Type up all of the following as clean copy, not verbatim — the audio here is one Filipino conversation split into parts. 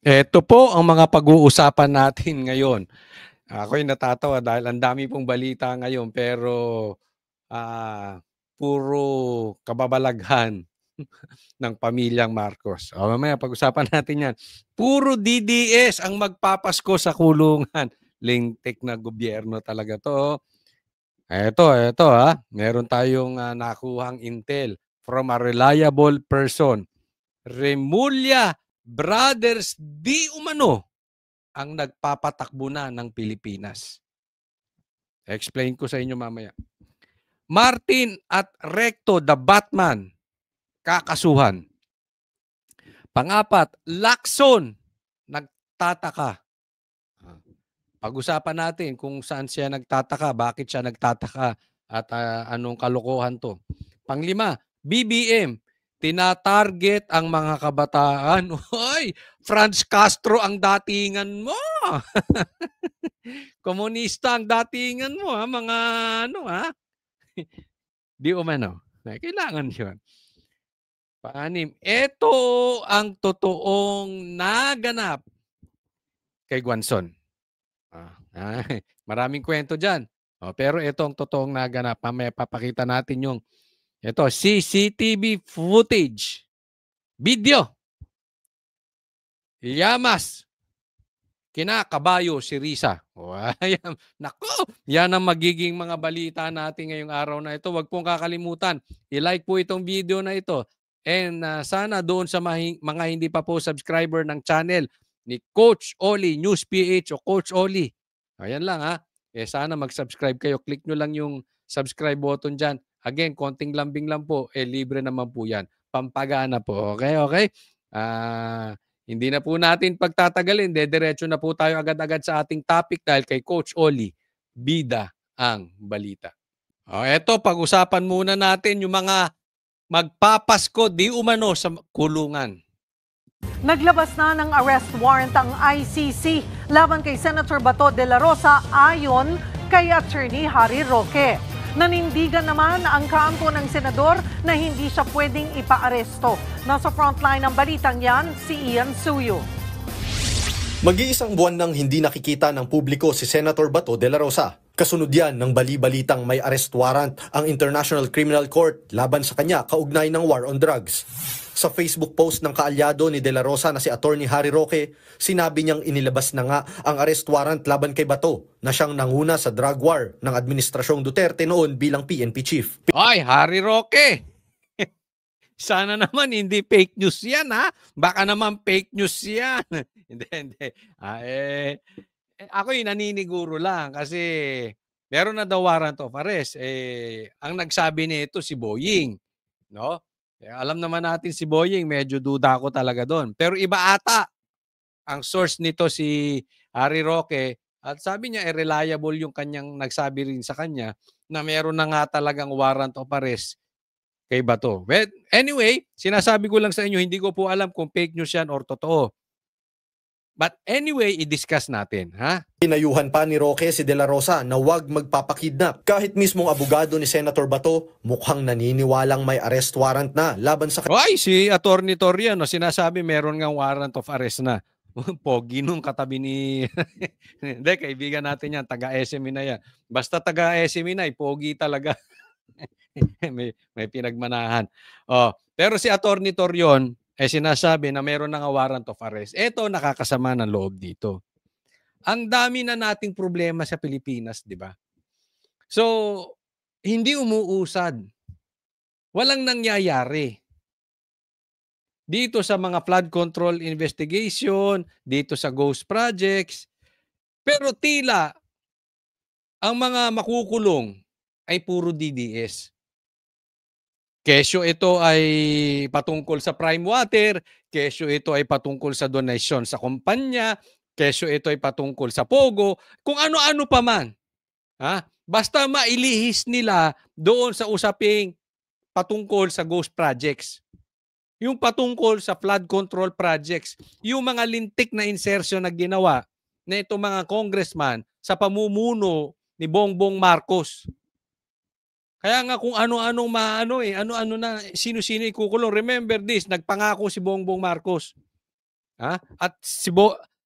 Ito po ang mga pag-uusapan natin ngayon. Ako'y natatawa dahil ang dami pong balita ngayon pero, ah, puro kababalaghan ng pamilyang Marcos. Mamaya pag-usapan natin 'yan. Puro DDS ang magpapasko sa kulungan. Lintik na gobyerno talaga 'to, oh. Eto, meron tayong, nakuhang intel from a reliable person. Remulla Brothers di umano ang nagpapatakbo na ng Pilipinas. Explain ko sa inyo mamaya. Martin at Recto the Batman, kakasuhan. Pangapat, Lacson, nagtataka. Pag-usapan natin kung saan siya nagtataka, bakit siya nagtataka, at anong kalokohan to. Panglima, BBM, tinatarget ang mga kabataan. Hoy, Franz Castro ang datingan mo. Komunista ang datingan mo, ha, mga ano, ha? Di umano. Kailangan yun. Paanim, ito ang totoong naganap kay Guanzon. Maraming kwento dyan. Pero ito ang totoong naganap. Mamaya papakita natin yung ito, CCTV footage. Video. Yamas. Kinakabayo si Risa. Ayan. Naku, yan ang magiging mga balita natin ngayong araw na ito. Huwag pong kakalimutan. I-like po itong video na ito. And sana doon sa mga hindi pa po subscriber ng channel ni Coach Oli, News PH o Coach Oli. Ayan lang, ha. Sana mag-subscribe kayo. Click nyo lang yung subscribe button dyan. Again, konting lambing lang po. Libre naman po yan. Pampagana po. Okay? Hindi na po natin pagtatagalin. Diretso na po tayo agad-agad sa ating topic dahil kay Coach Oli, bida ang balita. Eto, pag-usapan muna natin yung mga magpapasko di umano sa kulungan. Naglabas na ng arrest warrant ang ICC laban kay Senator Bato de la Rosa ayon kay Attorney Harry Roque. Nanindigan naman ang kampo ng senador na hindi siya pwedeng ipaaresto. Nasa frontline ng balitang yan, si Ian Suyo. Mag-iisang buwan nang hindi nakikita ng publiko si Senator Bato de la Rosa. Kasunod yan ng bali-balitang may arrest warrant ang International Criminal Court laban sa kanya kaugnay ng war on drugs. Sa Facebook post ng kaalyado ni De La Rosa na si Attorney Harry Roque, sinabi niyang inilabas na nga ang arrest warrant laban kay Bato na siyang nanguna sa drug war ng Administrasyong Duterte noon bilang PNP chief. Ay, Harry Roque! Sana naman hindi fake news yan, ha? Baka naman fake news yan. Hindi. Ako'y naniniguro lang kasi meron na daw warrant of arrest. Ang nagsabi nito si Boying, no? Alam naman natin si Boying, medyo duda ako talaga doon. Pero iba ata ang source nito si Harry Roque at sabi niya reliable yung kanyang nagsabi rin sa kanya na meron na nga talagang warrant of arrest kay Bato. Well, anyway, sinasabi ko lang sa inyo, hindi ko po alam kung fake news yan or totoo. But anyway, i-discuss natin, ha? Pinayuhan pa ni Roque si De La Rosa na huwag magpapakidnap. Kahit mismong abogado ni Senator Bato, mukhang naniniwalang may arrest warrant na laban sa Ay, si Atty. Toriano, sinasabi meron ngang warrant of arrest na. Pogi nung katabi ni... Hindi, kaibigan natin yan, taga-SME na yan. Basta taga-SME na, pogi talaga. may pinagmanahan. Pero si Atty. Torion, sinasabi na meron na nga warrant of arrest. Ito, nakakasama ng loob dito. Ang dami na nating problema sa Pilipinas, di ba? So, hindi umuusad. Walang nangyayari. Dito sa mga flood control investigation, dito sa ghost projects, pero tila ang mga makukulong ay puro DDS. Kesyo ito ay patungkol sa prime water, kesyo ito ay patungkol sa donasyon sa kumpanya, kesyo ito ay patungkol sa pogo, kung ano-ano pa man. Basta mailihis nila doon sa usaping patungkol sa ghost projects. Yung patungkol sa flood control projects, yung mga lintik na insertion na ginawa na itong mga congressman sa pamumuno ni Bongbong Marcos. Kaya nga kung ano-anong ano-ano na sino-sino ikukulong. Remember this, nagpangako si Bongbong Marcos. At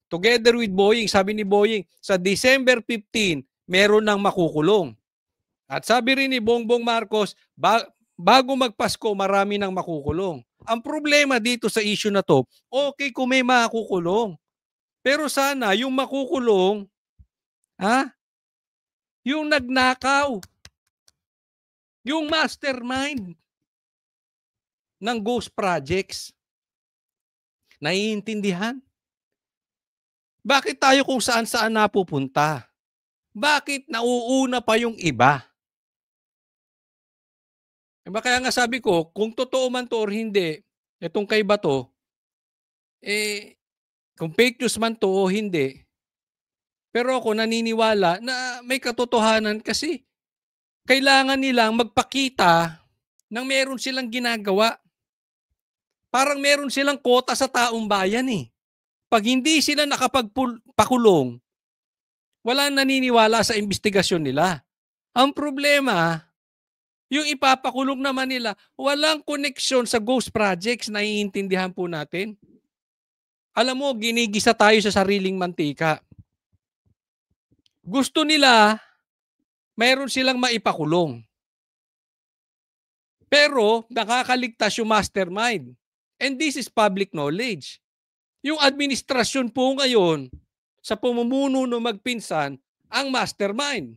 together with Boying, sabi ni Boying, sa December 15, meron nang makukulong. At sabi rin ni Bongbong Marcos, bago magpasko, marami nang makukulong. Ang problema dito sa issue na to, okay kung may makukulong. Pero sana yung makukulong, yung nagnakaw, yung mastermind ng ghost projects. Naiintindihan? Bakit tayo kung saan-saan napupunta? Bakit nauuna pa yung iba? Diba kaya nga sabi ko, kung totoo man to or hindi, itong kay Bato, kung fake news man to o hindi, pero ako naniniwala na may katotohanan kasi kailangan nilang magpakita ng meron silang ginagawa. Parang meron silang kota sa taong bayan eh. Pag hindi sila nakapagpakulong, wala naniniwala sa investigasyon nila. Ang problema, yung ipapakulong naman nila, walang koneksyon sa ghost projects, naiintindihan po natin. Alam mo, ginigisa tayo sa sariling mantika. Gusto nila, mayroon silang maipakulong. Pero, nakakaligtas yung mastermind. And this is public knowledge. Yung administrasyon po ngayon, sa pamumuno ng magpinsan, ang mastermind.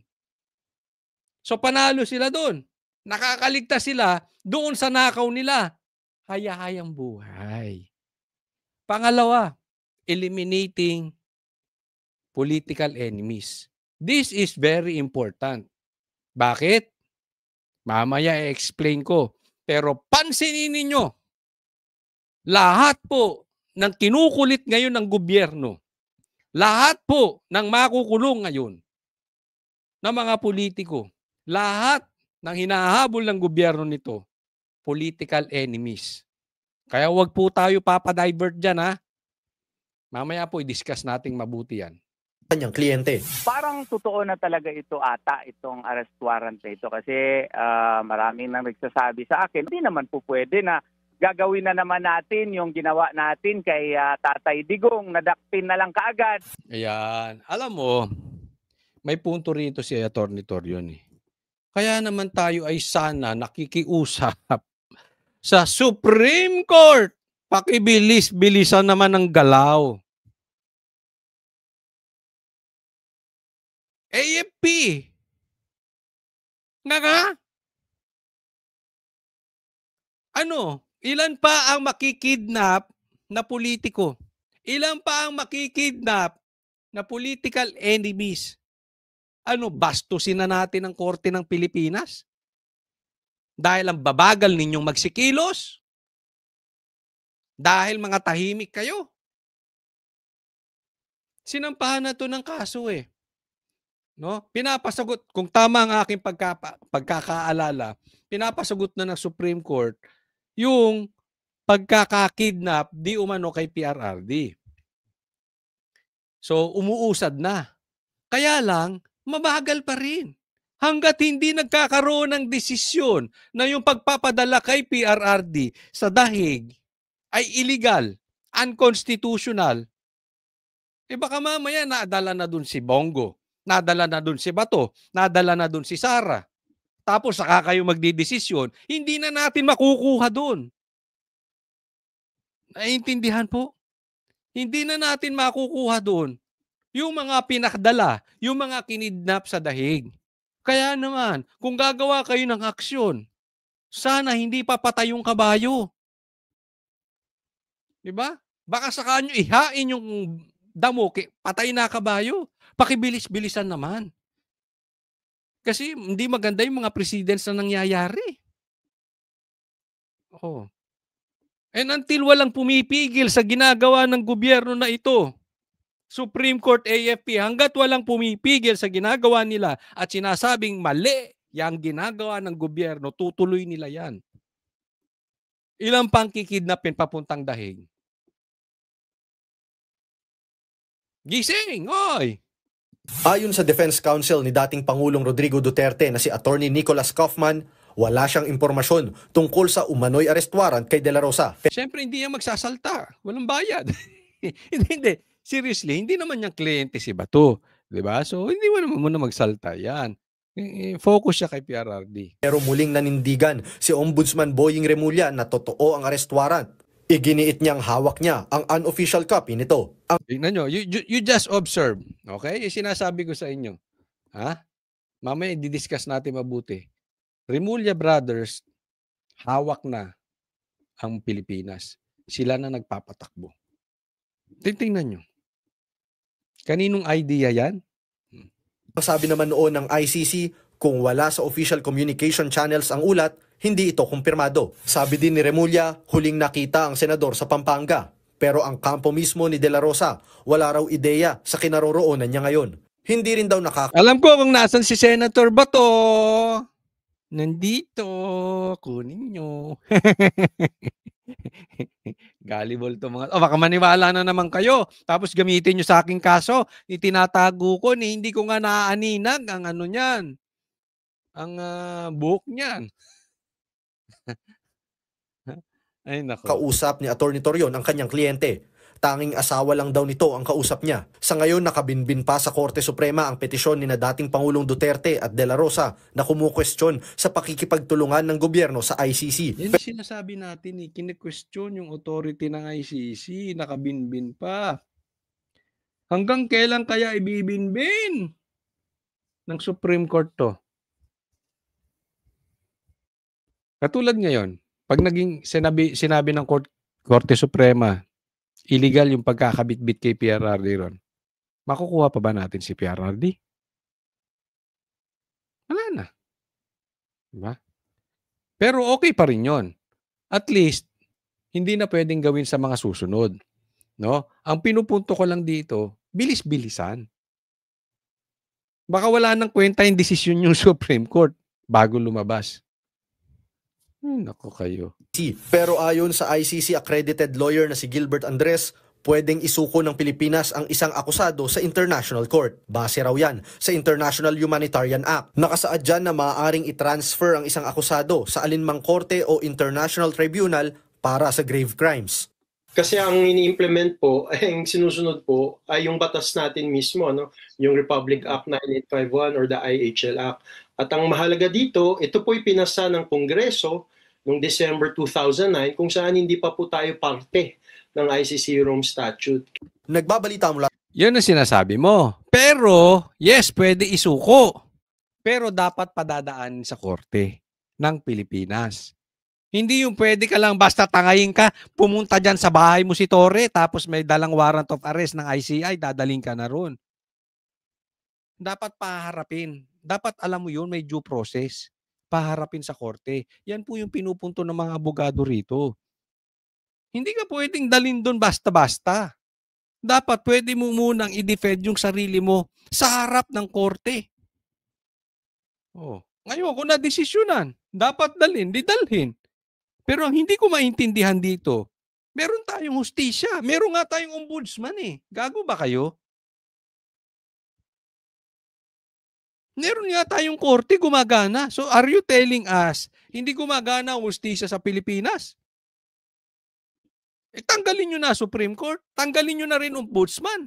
So, panalo sila doon. Nakakaligtas sila doon sa nakaw nila. Hayahayang buhay. Pangalawa, eliminating political enemies. This is very important. Bakit? Mamaya i-explain ko. Pero pansinin ninyo, lahat po ng kinukulit ngayon ng gobyerno, lahat po ng makukulong ngayon ng mga politiko, lahat ng hinahabol ng gobyerno nito, political enemies. Kaya wag po tayo papadivert dyan Mamaya po i-discuss nating mabuti yan. Kanyang kliyente. Parang totoo na talaga ito ata, itong arrest warrant na ito. Kasi maraming nang nagsasabi sa akin, hindi naman po pwede na gagawin na naman natin yung ginawa natin kay Tatay Digong, nadakpin na lang kaagad. Ayan. Alam mo, may punto rito si Atty. Torion Kaya naman tayo ay sana nakikiusap sa Supreme Court. Pakibilis-bilisan naman ang galaw. AFP. Nga? Ilan pa ang makikidnap na politiko? Ilan pa ang makikidnap na political enemies? Bastusin na natin ang korte ng Pilipinas? Dahil ang babagal ninyong magsikilos? Dahil mga tahimik kayo? Sinampahan na to ng kaso No? Pinapasagot, kung tama ang aking pagkakaalala, pinapasagot na ng Supreme Court yung pagkakakidnap di umano kay PRRD. So, umuusad na. Kaya lang, mabagal pa rin. Hanggat hindi nagkakaroon ng desisyon na yung pagpapadala kay PRRD sa dahig ay illegal, unconstitutional, baka mamaya nadala na dun si Bongo, nadala na dun si Bato, nadala na dun si Sara. Tapos saka kayo magdidesisyon, hindi na natin makukuha dun. Naiintindihan po? Hindi na natin makukuha dun yung mga pinakdala, yung mga kinidnap sa dahig. Kaya naman, kung gagawa kayo ng aksyon, sana hindi papatay yung kabayo. Diba? Baka saka nyo ihain yung damo, patay na kabayo. Pakibilis-bilisan naman. Kasi hindi maganda yung mga presidents na nangyayari. And until walang pumipigil sa ginagawa ng gobyerno na ito, Supreme Court, AFP, hanggat walang pumipigil sa ginagawa nila at sinasabing mali yung ginagawa ng gobyerno, tutuloy nila yan. Ilang pang kikidnapin papuntang dahig? Gising! Oy! Ayon sa Defense Counsel ni dating Pangulong Rodrigo Duterte na si Attorney Nicholas Kaufman, wala siyang impormasyon tungkol sa umano'y arrest warrant kay De La Rosa. Siyempre hindi yan magsasalta. Walang bayad. Hindi. Seriously, hindi naman niyang kliyente si Bato, 'di ba? So, hindi mo naman muna magsalta 'yan. Focus siya kay PRRD. Pero muling nanindigan si Ombudsman Boying Remulla na totoo ang arrest warrant. Iginiit niyang hawak niya ang unofficial copy nito. Tingnan nyo, you just observe. Okay? Yung sinasabi ko sa inyo. Ha? Mamaya i-discuss natin mabuti. Remulla Brothers, hawak na ang Pilipinas. Sila na nagpapatakbo. Tingnan nyo. Kaninong idea yan? Ang sabi naman noon ng ICC, kung wala sa official communication channels ang ulat, hindi ito kumpirmado. Sabi din ni Remulla, huling nakita ang senador sa Pampanga. Pero ang kampo mismo ni De La Rosa, wala raw ideya sa kinaroroonan niya ngayon. Hindi rin daw Alam ko kung nasan si Senator Bato. Nandito. Kunin nyo. Gullible to mga. Baka maniwala na naman kayo. Tapos gamitin nyo sa aking kaso. Itinatago ko ni hindi ko nga naaaninag ang ano niyan. Ang buhok niyan. Ay nako. kausap ni Atty. Torion ang kanyang kliyente. Tanging asawa lang daw nito ang kausap niya. Sa ngayon, nakabinbin pa sa Korte Suprema ang petisyon ni na dating Pangulong Duterte at De La Rosa na kumukwestiyon sa pakikipagtulungan ng gobyerno sa ICC. Yan yung sinasabi natin, kine-question yung authority ng ICC, nakabinbin pa. Hanggang kailan kaya ibibinbin ng Supreme Court to? Katulad ngayon, pag naging sinabi ng Korte Suprema, illegal yung pagkakabitbit kay PRRD ron, makukuha pa ba natin si PRRD? Wala na. Diba? Pero okay pa rin yun. At least, hindi na pwedeng gawin sa mga susunod. No? Ang pinupunto ko lang dito, bilis-bilisan. Baka wala nang kwenta yung desisyon yung Supreme Court bago lumabas. Naku kayo. Pero ayon sa ICC accredited lawyer na si Gilbert Andres, pwedeng isuko ng Pilipinas ang isang akusado sa International Court. Base raw yan sa International Humanitarian Act. Nakasaad dyan na maaaring i-transfer ang isang akusado sa alinmang korte o international tribunal para sa grave crimes. Kasi ang ini-implement po, ang sinusunod po ay yung batas natin mismo, no? Yung Republic Act 9851 or the IHL Act. At ang mahalaga dito, ito po'y pinasa ng Kongreso noong December 2009 kung saan hindi pa po tayo parte ng ICC Rome Statute. Nagbabalita mula Yan ang sinasabi mo. Pero, yes, pwede isuko. Pero dapat padadaan sa korte ng Pilipinas. Hindi yung pwede ka lang basta tangayin ka, pumunta dyan sa bahay mo si Torre, tapos may dalang warrant of arrest ng ICI, dadaling ka na ron. Dapat paharapin. Dapat alam mo yun, may due process. Paharapin sa korte. Yan po yung pinupunto ng mga abogado rito. Hindi ka pwedeng dalhin doon basta-basta. Dapat pwede mo munang i-defend yung sarili mo sa harap ng korte. Oh. Ngayon, kung na-desisyonan, dapat dalhin, di dalhin. Pero ang hindi ko maintindihan dito, meron tayong hustisya. Meron nga tayong ombudsman eh. Gago ba kayo? Meron nga tayong korte gumagana. So are you telling us, hindi gumagana ang hustisya sa Pilipinas? Tanggalin nyo na Supreme Court. Tanggalin nyo na rin ombudsman.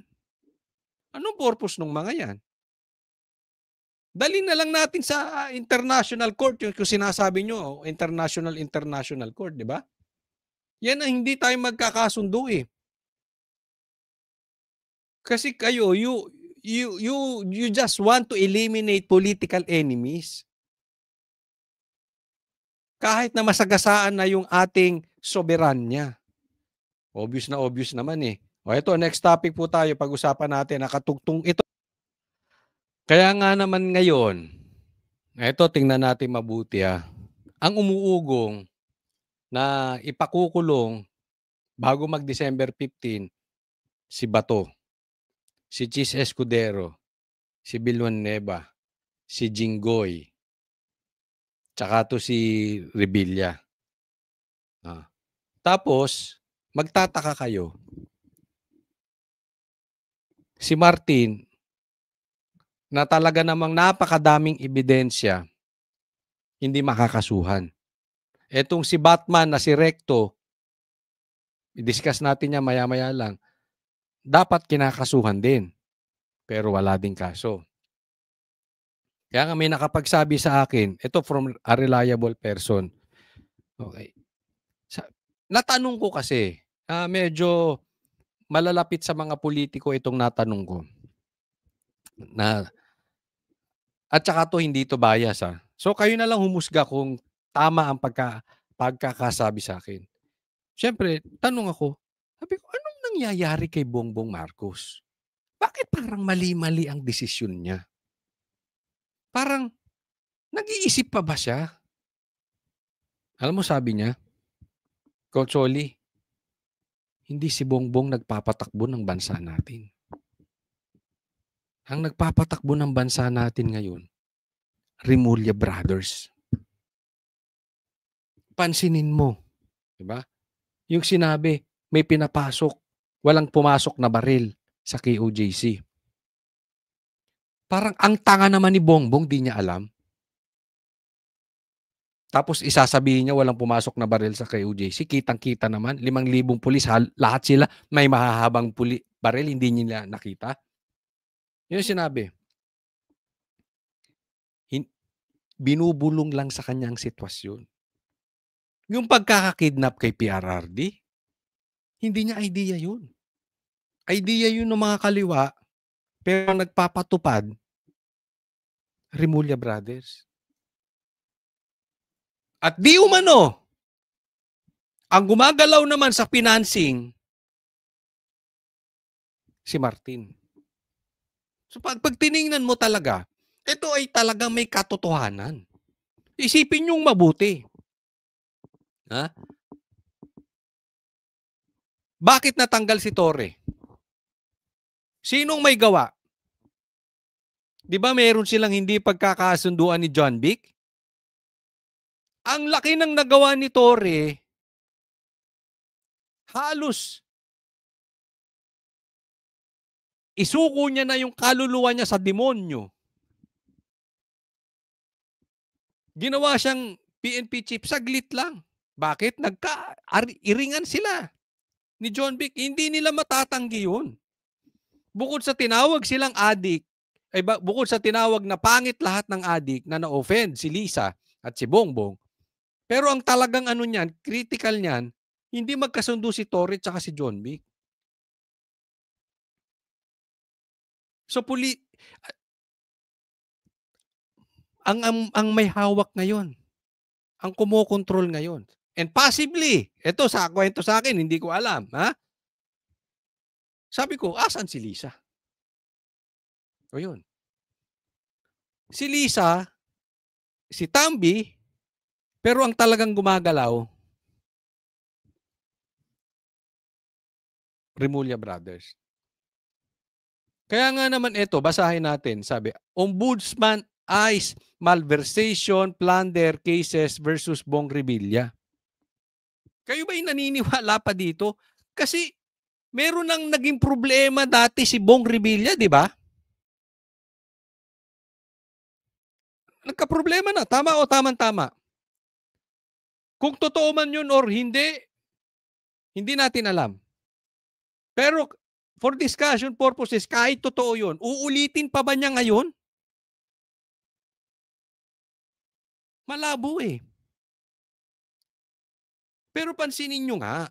Anong purpose ng mga yan? Dalhin na lang natin sa international court, yung sinasabi nyo, international court, di ba? Yan ang hindi tayo magkakasundo eh. Kasi kayo, you just want to eliminate political enemies. Kahit na masagasaan na yung ating soberanya. Obvious naman eh. O ito, next topic po tayo, pag-usapan natin, nakatugtong ito. Kaya nga naman ngayon, ito tingnan natin mabuti ang umuugong na ipakukulong bago mag-December 15, si Bato, si Chis Escudero, si Villanueva, si Jinggoy, tsaka to si Revilla. Tapos, magtataka kayo, si Martin, na talaga namang napakadaming ebidensya, hindi makakasuhan. Etong si Batman na si Recto, i-discuss natin niya maya-maya lang, dapat kinakasuhan din. Pero wala ding kaso. Kaya nga may nakapagsabi sa akin, ito from a reliable person. Okay. Natanong ko kasi, medyo malalapit sa mga politiko itong natanong ko. At saka to hindi to bias. So kayo na lang humusga kung tama ang pagkakasabi sa akin. Siyempre, tanong ako, sabi ko, anong nangyayari kay Bongbong Marcos? Bakit parang mali-mali ang desisyon niya? Parang nag-iisip pa ba siya? Alam mo sabi niya, Coach Oli, hindi si Bongbong nagpapatakbo ng bansa natin. Ang nagpapatakbo ng bansa natin ngayon, Remulla Brothers. Pansinin mo, di ba? Yung sinabi, may pinapasok, walang pumasok na baril sa KOJC. Parang ang tanga naman ni Bongbong, di niya alam. Tapos isasabihin niya walang pumasok na baril sa KOJC. Kitang-kita naman, 5,000 pulis, lahat sila may mahahabang baril, hindi nila nakita. Yun sinabi. Binubulong lang sa kanyang sitwasyon. Yung pagkakakidnap kay PRRD, hindi niya idea yun. Idea yun ng mga kaliwa, pero nagpapatupad, Remulla Brothers. At di umano, ang gumagalaw naman sa financing, si Martin. So pag tiningnan mo talaga, ito ay talagang may katotohanan. Isipin niyong mabuti. Ha? Bakit natanggal si Torre? Sinong may gawa? Di ba meron silang hindi pagkakasunduan ni John Vic? Ang laki ng nagawa ni Torre, halos isuko niya na yung kaluluwa niya sa demonyo. Ginawa siyang PNP chief, saglit lang. Bakit? Iringan sila ni John Vic. Hindi nila matatanggi yun. Bukod sa tinawag silang adik, bukod sa tinawag na pangit lahat ng adik na na-offend si Lisa at si Bongbong, pero ang talagang niyan, critical niyan, hindi magkasundo si Torre at si John Vic. So ang may hawak ngayon, ang kumokontrol ngayon. And possibly, ito sa kwento sa akin, hindi ko alam, ha? Sabi ko, asan si Lisa? O yun. Si Lisa, si Tambi, pero ang talagang gumagalaw, Remulla Brothers. Kaya nga naman ito, basahin natin. Sabi, Ombudsman eyes malversation plunder cases versus Bong Revilla. Kayo ba'y naniniwala pa dito? Kasi meron nang naging problema dati si Bong Revilla, di ba? Nagka-problema na. Tama o tamang-tama? Kung totoo man yun or hindi natin alam. Pero for discussion purposes, kahit totoo yun, uulitin pa ba niya ngayon? Malabo eh. Pero pansinin nyo nga,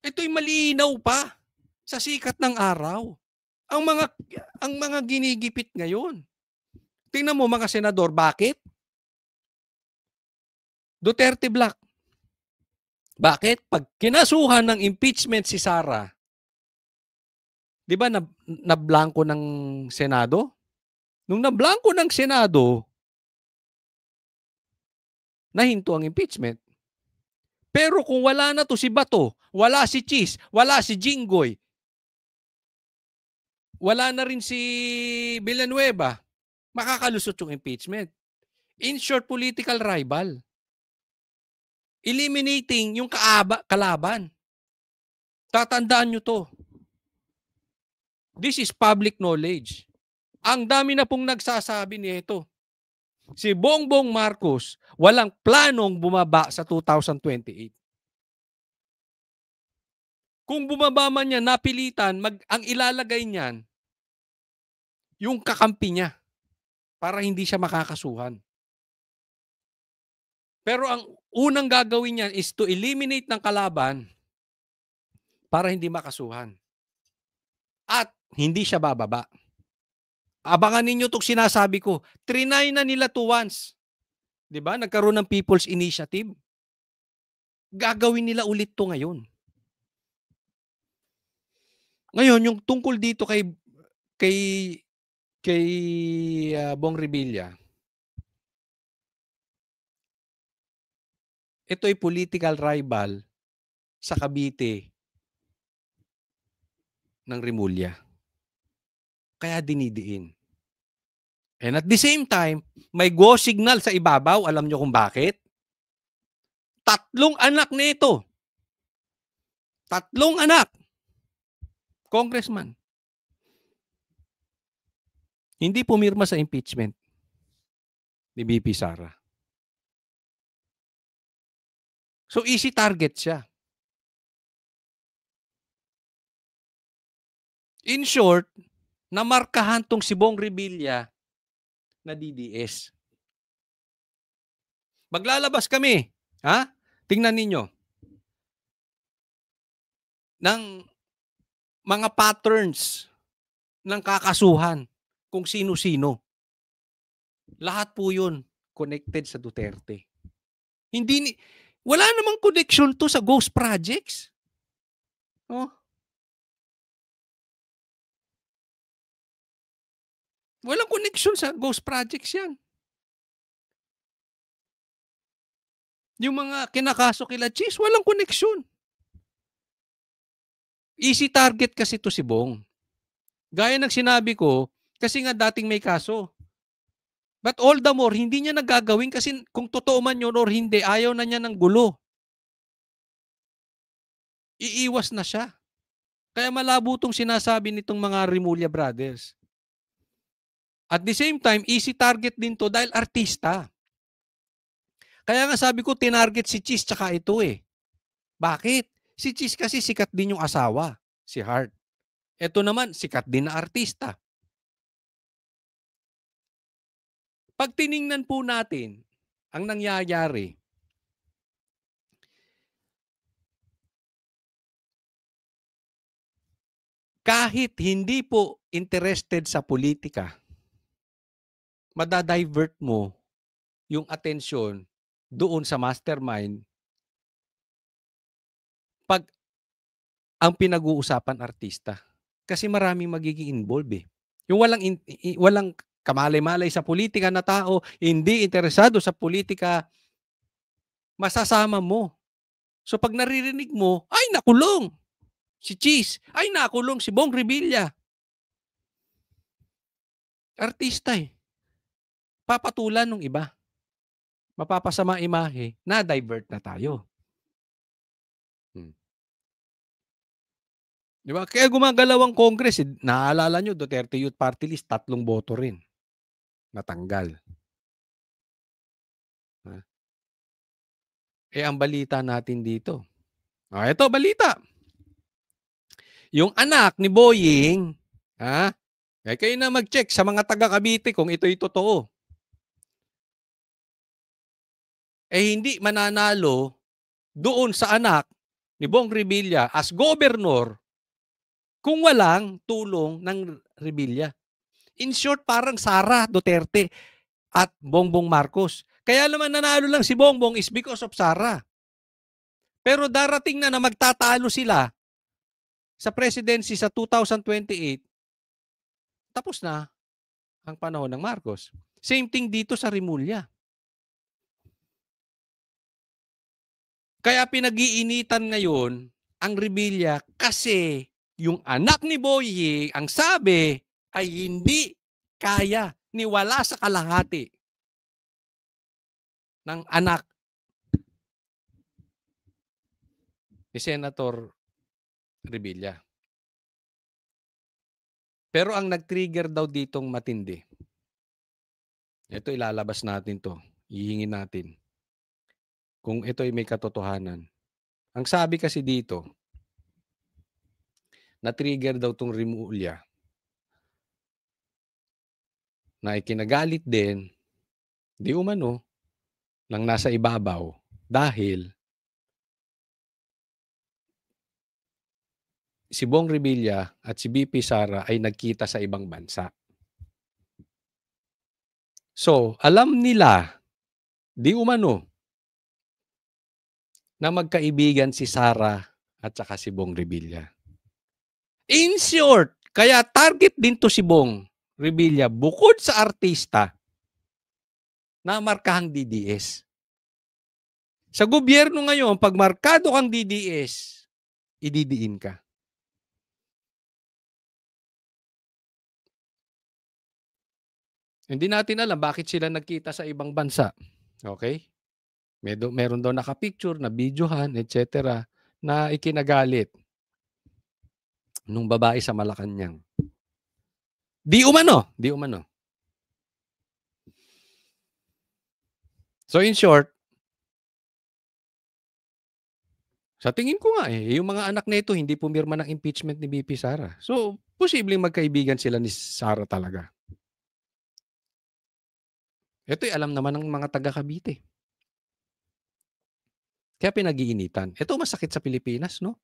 ito'y malinaw pa sa sikat ng araw. Ang mga ginigipit ngayon. Tingnan mo mga senador, bakit? Duterte Black. Bakit? Pag kinasuhan ng impeachment si Sara, di ba nablangko ng Senado? Nung nablangko ng Senado, nahinto ang impeachment. Pero kung wala na to si Bato, wala si Chis, wala si Jinggoy, wala na rin si Villanueva, makakalusot yung impeachment. In short, political rival. Eliminating yung kalaban. Tatandaan nyo to. This is public knowledge. Ang dami na pong nagsasabi nito. Si Bongbong Marcos walang planong bumaba sa 2028. Kung bumaba man yan, napilitan, ang ilalagay niyan, yung kakampi niya para hindi siya makakasuhan. Pero ang unang gagawin niyan is to eliminate ng kalaban para hindi makasuhan. At hindi siya bababa. Abangan ninyo itong sinasabi ko. Trinay na nila to once. Diba? Nagkaroon ng People's Initiative. Gagawin nila ulit to ngayon. Ngayon, yung tungkol dito kay Bong Revilla, ito ay political rival sa Cavite ng Rimulya. Kaya dinidiin. And at the same time, may go signal sa ibabaw. Alam nyo kung bakit? 3 anak nito. 3 anak. Congressman. Hindi pumirma sa impeachment ni BP Sara. So easy target siya. In short, namarkahan tong si Bong Revilla na DDS. Maglalabas kami, ha? Tingnan ninyo. Ng mga patterns ng kakasuhan kung sino-sino. Lahat po yun connected sa Duterte. Wala namang connection to sa ghost projects. Oh. Walang connection sa ghost projects yan. Yung mga kinakaso kila Cheese, walang connection. Easy target kasi to si Bong. Gaya ng sinabi ko, kasi nga dating may kaso. But all the more, hindi niya nagagawin kasi kung totoo man yun or hindi, ayaw na niya ng gulo. Iiwas na siya. Kaya malabo itong sinasabi nitong mga Rimulya brothers. At the same time, easy target din to dahil artista. Kaya nga sabi ko, tinarget si Cheese tsaka ito eh. Bakit? Si Cheese kasi sikat din yung asawa, si Hart. Ito naman, sikat din na artista. Pag tiningnan po natin ang nangyayari, kahit hindi po interested sa politika, madadivert mo yung atensyon doon sa mastermind pag ang pinag-uusapan artista. Kasi maraming magiging involved eh. Yung walang kamalay-malay sa politika na tao, hindi interesado sa politika, masasama mo. So pag naririnig mo, ay nakulong si Cheese, ay nakulong si Bong Revilla. Artista eh. Papatulan ng iba. Mapapasama imahe, na-divert na tayo. Di ba? Kaya gumagalaw ang Congress. Naaalala nyo, Duterte Youth Party List, 3 boto rin. Natanggal. Ang balita natin dito. Ito, balita. Yung anak ni Boying, kayo na mag-check sa mga taga Cavite kung ito'y totoo. Hindi mananalo doon sa anak ni Bong Revilla as governor kung walang tulong ng Revilla. In short, parang Sara Duterte at Bongbong Marcos. Kaya naman nanalo lang si Bongbong is because of Sara. Pero darating na magtatalo sila sa presidency sa 2028, tapos na ang panahon ng Marcos. Same thing dito sa Rimulya. Kaya pinag-iinitan ngayon ang Revilla kasi yung anak ni Boying, ang sabi ay hindi kaya niwala sa kalahati ng anak ni Senator Revilla. Pero ang nag-trigger daw ditong matindi, ito ilalabas natin to, hihingin natin kung ito ay may katotohanan. Ang sabi kasi dito, na-trigger daw tong Rimulya na ikinagalit din, di umano, ng nasa ibabaw dahil si Bong Revilla at si BP Sara ay nagkita sa ibang bansa. So, alam nila, di umano, na magkaibigan si Sara at saka si Bong Revilla. In short, kaya target din to si Bong Revilla bukod sa artista na markahang DDS. Sa gobyerno ngayon, pag markado kang DDS, ididiin ka. Hindi natin alam bakit sila nagkita sa ibang bansa. Okay? Meron daw nakapicture, na videohan, etc. na ikinagalit nung babae sa Malacanang. Di umano. So in short, sa tingin ko nga yung mga anak nito hindi pumirma ng impeachment ni BP Sara. So, posibleng magkaibigan sila ni Sara talaga. Ito'y alam naman ng mga taga Cavite. Kaya pinag-iinitan. Ito masakit sa Pilipinas, no?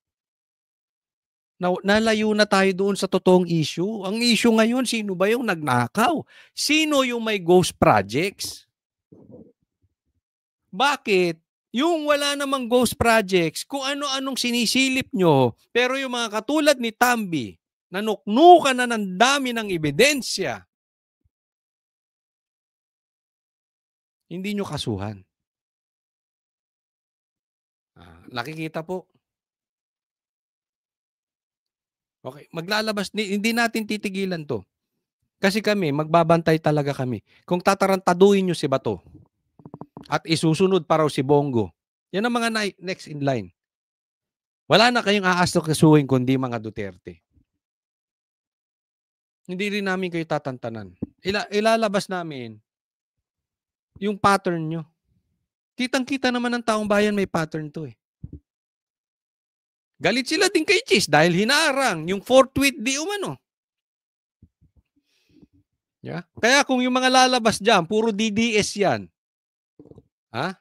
Nalayo na tayo doon sa totoong issue. Ang issue ngayon, sino ba yung nagnakaw? Sino yung may ghost projects? Bakit? Yung wala namang ghost projects, kung ano-anong sinisilip nyo, pero yung mga katulad ni Tambi, nanuknukan na ng dami ng ebidensya, hindi nyo kasuhan. Nakikita po. Okay, maglalabas, hindi natin titigilan to. Kasi kami, magbabantay talaga kami. Kung tatarantaduhin nyo si Bato at isusunod pa raw si Bongo, yan ang mga next in line. Wala na kayong aasokasuhin kundi mga Duterte. Hindi rin namin kayo tatantanan. Ilalabas namin yung pattern nyo. Kitang-kita naman ng taong bayan may pattern to eh. Galit sila din kay Cheese dahil hinarang yung 4th tweet di umano. Yeah? Kaya kung yung mga lalabas dyan, puro DDS yan. Ha?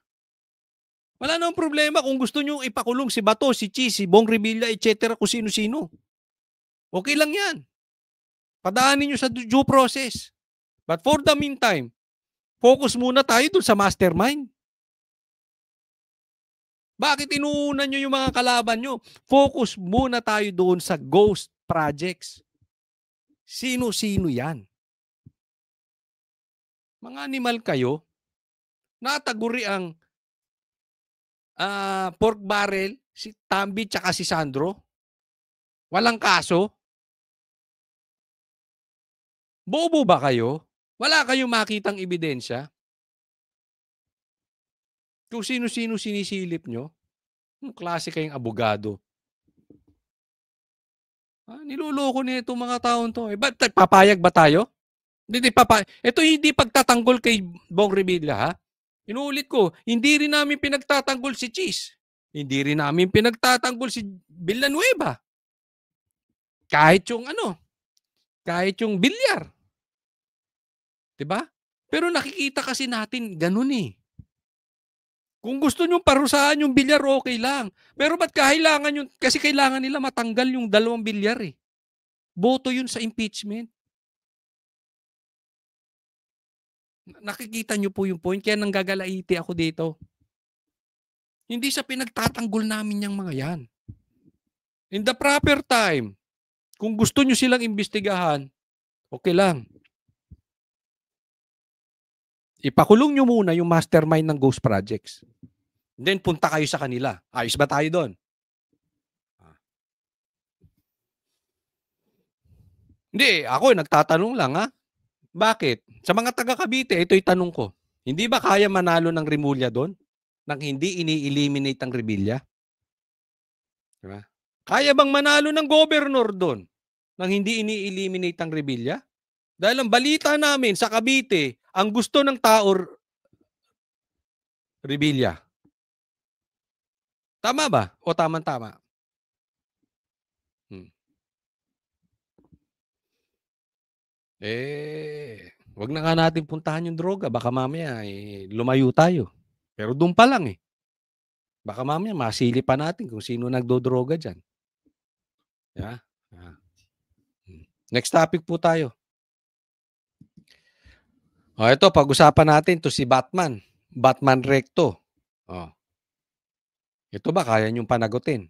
Wala namang problema kung gusto nyo ipakulong si Bato, si Cheese, si Bong Revilla, etc. kung sino-sino. Okay lang yan. Padaanin nyo sa due process. But for the meantime, focus muna tayo dun sa mastermind. Bakit inuuna nyo yung mga kalaban nyo? Focus muna tayo doon sa ghost projects. Sino-sino yan? Mga animal kayo, nataguri ang pork barrel, si Tambi tsaka si Sandro. Walang kaso. Bobo ba kayo? Wala kayong makitang ebidensya? Kung sino-sino sinisilip nyo, klase kayong abogado. Niloloko na itong mga taon to. Ba't papayag ba tayo? Ito hindi pagtatanggol kay Bong Revilla, ha? Inuulit ko, hindi rin namin pinagtatanggol si Cheese. Hindi rin namin pinagtatanggol si Villanueva. Kahit yung bilyar. 'Di ba? Pero nakikita kasi natin ganun eh. Kung gusto nyo parusahan yung bilyar, okay lang. Pero ba't kailangan yun? Kasi kailangan nila matanggal yung 2 bilyar eh. Boto yun sa impeachment. Nakikita nyo po yung point, kaya nanggagalaiti ako dito. Hindi sa pinagtatanggol namin yung mga yan. In the proper time, kung gusto nyo silang imbestigahan, okay lang. Ipakulong nyo muna yung mastermind ng ghost projects. Then punta kayo sa kanila. Ayos ba tayo doon? Hindi, ako nagtatanong lang ha. Bakit? Sa mga taga Cavite, ito'y tanong ko. Hindi ba kaya manalo ng Rimulya doon? Nang hindi ini-eliminate ang Revilla? Diba? Kaya bang manalo ng gobernur doon? Nang hindi ini-eliminate ang Revilla? Dahil ang balita namin sa Cavite, ang gusto ng tao, Revilla. Tama ba? O tamang-tama? Wag na nga natin puntahan yung droga. Baka mamaya lumayo tayo. Pero doon pa lang eh. Baka mamaya masili pa natin kung sino nagdodroga dyan. Yeah? Next topic po tayo. Ito, pag-usapan natin to si Batman. Batman Recto. Ito ba kaya niyong panagutin?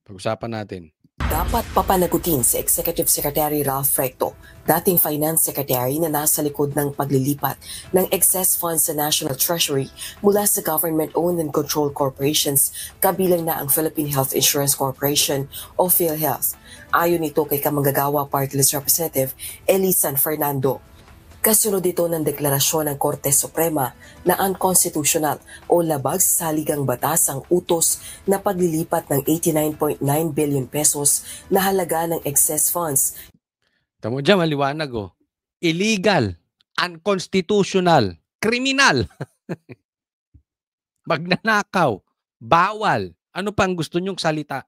Pag-usapan natin. Dapat papanagutin si Executive Secretary Ralph Recto, dating Finance Secretary na nasa likod ng paglilipat ng excess funds sa National Treasury mula sa government-owned and controlled corporations, kabilang na ang Philippine Health Insurance Corporation o PhilHealth. Ayon ito kay Kamanggagawa Party List Representative Elisan Fernando. Kasunod ito ng deklarasyon ng Korte Suprema na unconstitutional o labag sa saligang batas ang utos na paglilipat ng 89.9 billion pesos na halaga ng excess funds. Tamo dyan, maliwanag Illegal, unconstitutional, kriminal. Magnanakaw, bawal. Ano pang gusto nyong salita?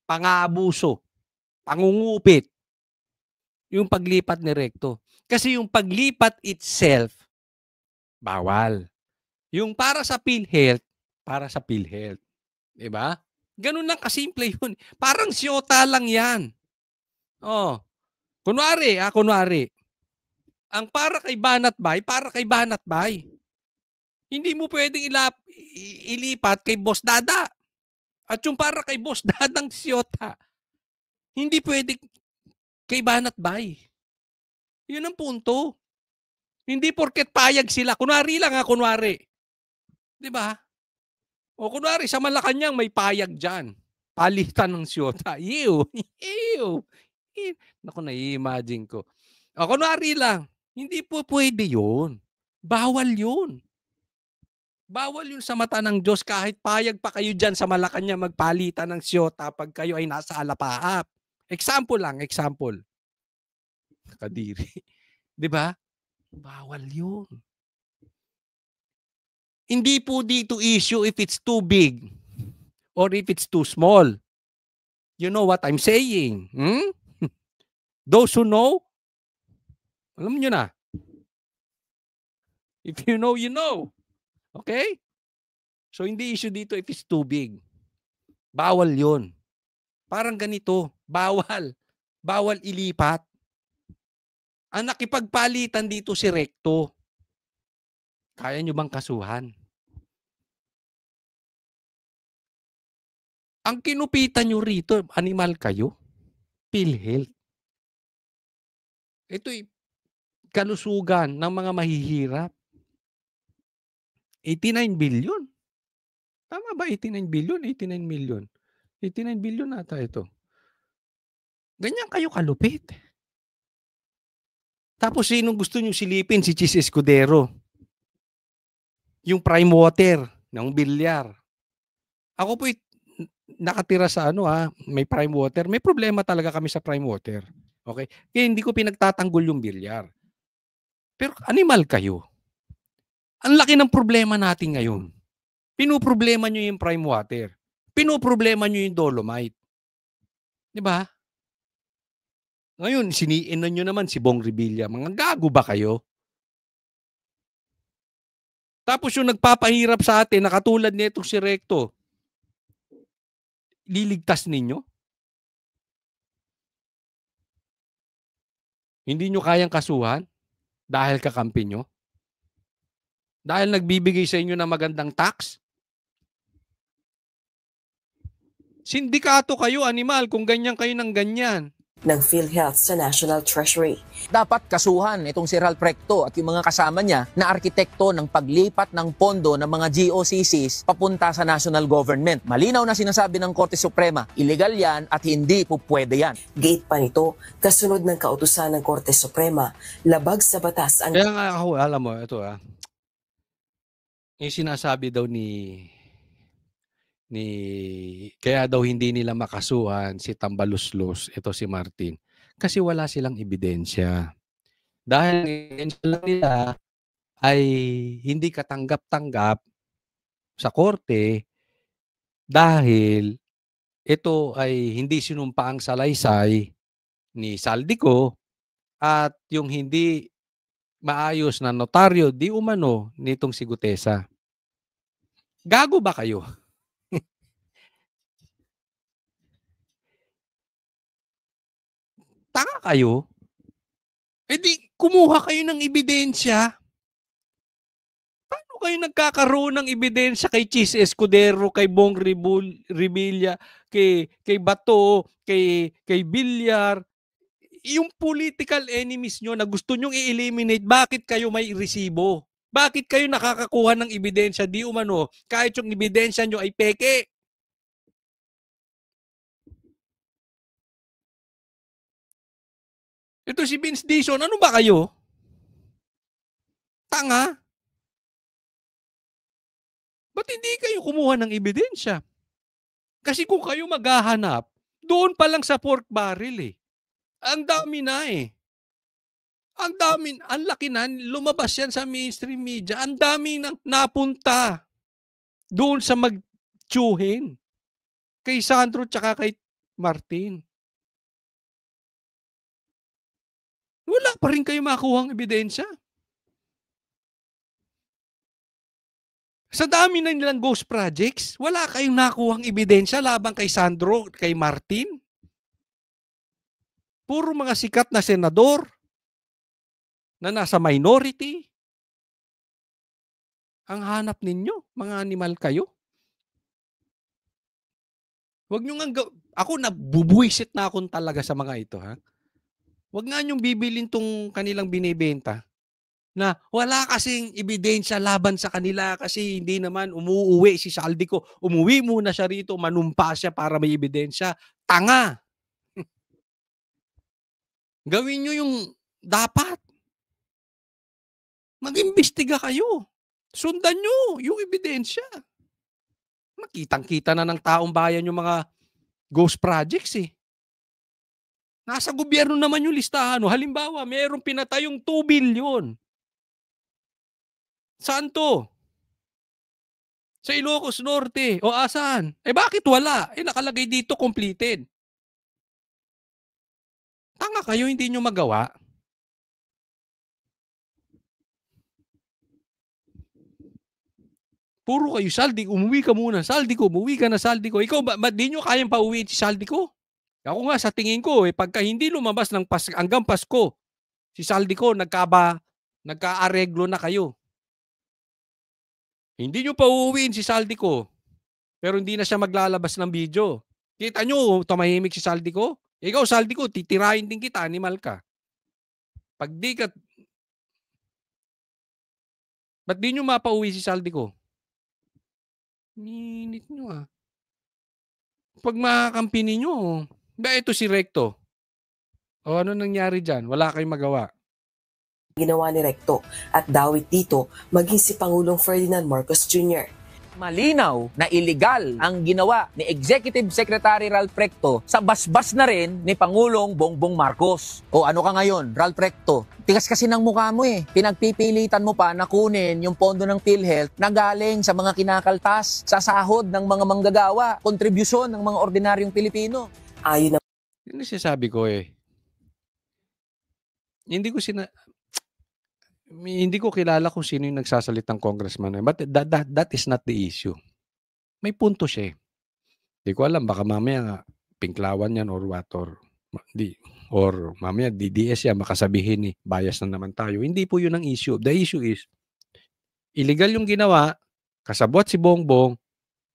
Pang-aabuso, pangungupit. Yung paglipat ni Recto. Kasi yung paglipat itself, bawal. Yung para sa PhilHealth, para sa PhilHealth. Diba? Ganun lang kasimple yun. Parang siyota lang yan. Kunwari. Ang para kay Banatbay, para kay Banatbay. Hindi mo pwedeng ilipat kay Boss Dada. At yung para kay Boss Dadang siyota, hindi pwedeng kay Banatbay. Yun ang punto. Hindi porket payag sila. Kunwari lang kunwari. Diba? O kunwari sa Malacanang may payag dyan. Palitan ng siyota. Ew. Naku, nai-imagine ko. O kunwari lang. Hindi po pwede yun. Bawal yun. Bawal yun sa mata ng Diyos kahit payag pa kayo dyan sa Malacanang magpalitan ng siyota pag kayo ay nasa alapaap. Example. Kadiri. 'Di ba? Bawal 'yun. Hindi po dito issue if it's too big or if it's too small. You know what I'm saying? Those who know, alam nyo na. If you know, you know. Okay? So hindi issue dito if it's too big. Bawal 'yun. Parang ganito, bawal ilipat. Ang nakipagpalitan dito si Recto. Kaya nyo bang kasuhan? Ang kinupitan nyo rito, animal kayo? PhilHealth. Ito'y kalusugan ng mga mahihirap. 89 billion. Tama ba 89 billion? 89 million. 89 billion nata ito. Ganyan kayo kalupit. Tapos sinong gusto nyo silipin? Si Chis Escudero. Yung prime water ng bilyar. Ako po'y nakatira sa may prime water. May problema talaga kami sa prime water. Okay? Kaya hindi ko pinagtatanggol yung bilyar. Pero animal kayo. Ang laki ng problema natin ngayon. Pinoproblema nyo yung prime water. Pinoproblema nyo yung dolomite. Diba? Ngayon, siniinan nyo naman si Bong Revilla. Mga gago ba kayo? Tapos yung nagpapahirap sa atin, nakatulad nitong si Recto, liligtas ninyo? Hindi nyo kayang kasuhan dahil kakampi nyo? Dahil nagbibigay sa inyo ng magandang tax? Sindikato kayo, animal, kung ganyan kayo ng ganyan. Ng PhilHealth sa National Treasury. Dapat kasuhan itong si Ralph Recto at yung mga kasama niya na arkitekto ng paglipat ng pondo ng mga GOCCs papunta sa national government. Malinaw na sinasabi ng Korte Suprema, illegal yan at hindi po pwede yan. Gate pa nito, kasunod ng kautusan ng Korte Suprema, labag sa batas ang... Kaya nga ako, alam mo, ito yung sinasabi daw kaya daw hindi nila makasuhan si Tambaluslos, ito si Martin, kasi wala silang ebidensya. Dahil ebidensya lang nila ay hindi katanggap-tanggap sa korte dahil ito ay hindi sinumpa ang salaysay ni Saldico at yung hindi maayos na notaryo di umano nitong si Gutesa. Gago ba kayo? Tanga kayo? Eh di kumuha kayo ng ebidensya. Paano kayo nagkakaroon ng ebidensya kay Chis Escudero, kay Bong Revilla, kay Bato, kay Villar? Yung political enemies nyo na gusto nyong i-eliminate, bakit kayo may resibo? Bakit kayo nakakakuha ng ebidensya? Di umano, kahit yung ebidensya nyo ay peke. Ito si Vince Dizon, ano ba kayo? Tanga? Ba't hindi kayo kumuha ng ebidensya? Kasi kung kayo maghahanap, doon pa lang sa pork barrel eh. Ang dami na eh. Ang dami, ang laki na, lumabas yan sa mainstream media. Ang dami nang napunta doon sa magtsuhin. Kay Sandro tsaka kay Martin. Wala pa rin kayo makuhang ebidensya. Sa dami na nilang ghost projects, wala kayong nakuhang ebidensya laban kay Sandro, kay Martin. Puro mga sikat na senador na nasa minority. Ang hanap ninyo, mga animal kayo. Huwag nyo nga, ako nabubuisit na akong talaga sa mga ito, ha? Huwag nga nyong bibilin tong kanilang binibenta na wala kasing ebidensya laban sa kanila kasi hindi naman umuuwi si Saldico. Umuwi muna siya rito, manumpa siya para may ebidensya. Tanga! Gawin nyo yung dapat. Mag-imbestiga kayo. Sundan nyo yung ebidensya. Makitang-kita na ng taong bayan yung mga ghost projects eh. Nasa gobyerno naman yung listahan. Halimbawa, mayroong pinatayong 2 billion. Saan to? Sa Ilocos Norte. O asan? Eh bakit wala? Eh nakalagay dito completed. Tanga kayo, hindi nyo magawa. Puro kayo, Saldi, umuwi ka muna. Saldi ko, umuwi ka na, Saldi ko. Ikaw, ba't di nyo kayang pauwiin si Saldi ko? Ako nga, sa tingin ko, pagka hindi lumabas ng hanggang Pasko, si Saldi ko, nagka-areglo na kayo. Hindi nyo pa uuwiin si Saldi ko, pero hindi na siya maglalabas ng video. Kita nyo, tumahimik si Saldi ko? Ikaw, Saldi ko, titirahin din kita, animal ka. Pag di ka... Ba't di nyo mapauwi si Saldi ko? Minit nyo ah. Pag makakampi ninyo, ba ito si Recto? O ano nangyari dyan? Wala kayong magawa. Ginawa ni Recto at dawit dito maging si Pangulong Ferdinand Marcos Jr. Malinaw na illegal ang ginawa ni Executive Secretary Ralph Recto sa basbas na rin ni Pangulong Bongbong Marcos. O ano ka ngayon, Ralph Recto? Tigas kasi ng mukha mo eh. Pinagpipilitan mo pa na kunin yung pondo ng PhilHealth na galing sa mga kinakaltas, sa sahod ng mga manggagawa, kontribusyon ng mga ordinaryong Pilipino. Ayon na Yun ang sinasabi ko eh. Hindi ko kilala kung sino yung nagsasalitang congressman. But that is not the issue. May punto siya eh. Hindi ko alam, baka mamaya pinklawan yan or what, or mamaya DDS yan, makasabihin bias na naman tayo. Hindi po yun ang issue. The issue is, illegal yung ginawa, kasabwat si Bongbong,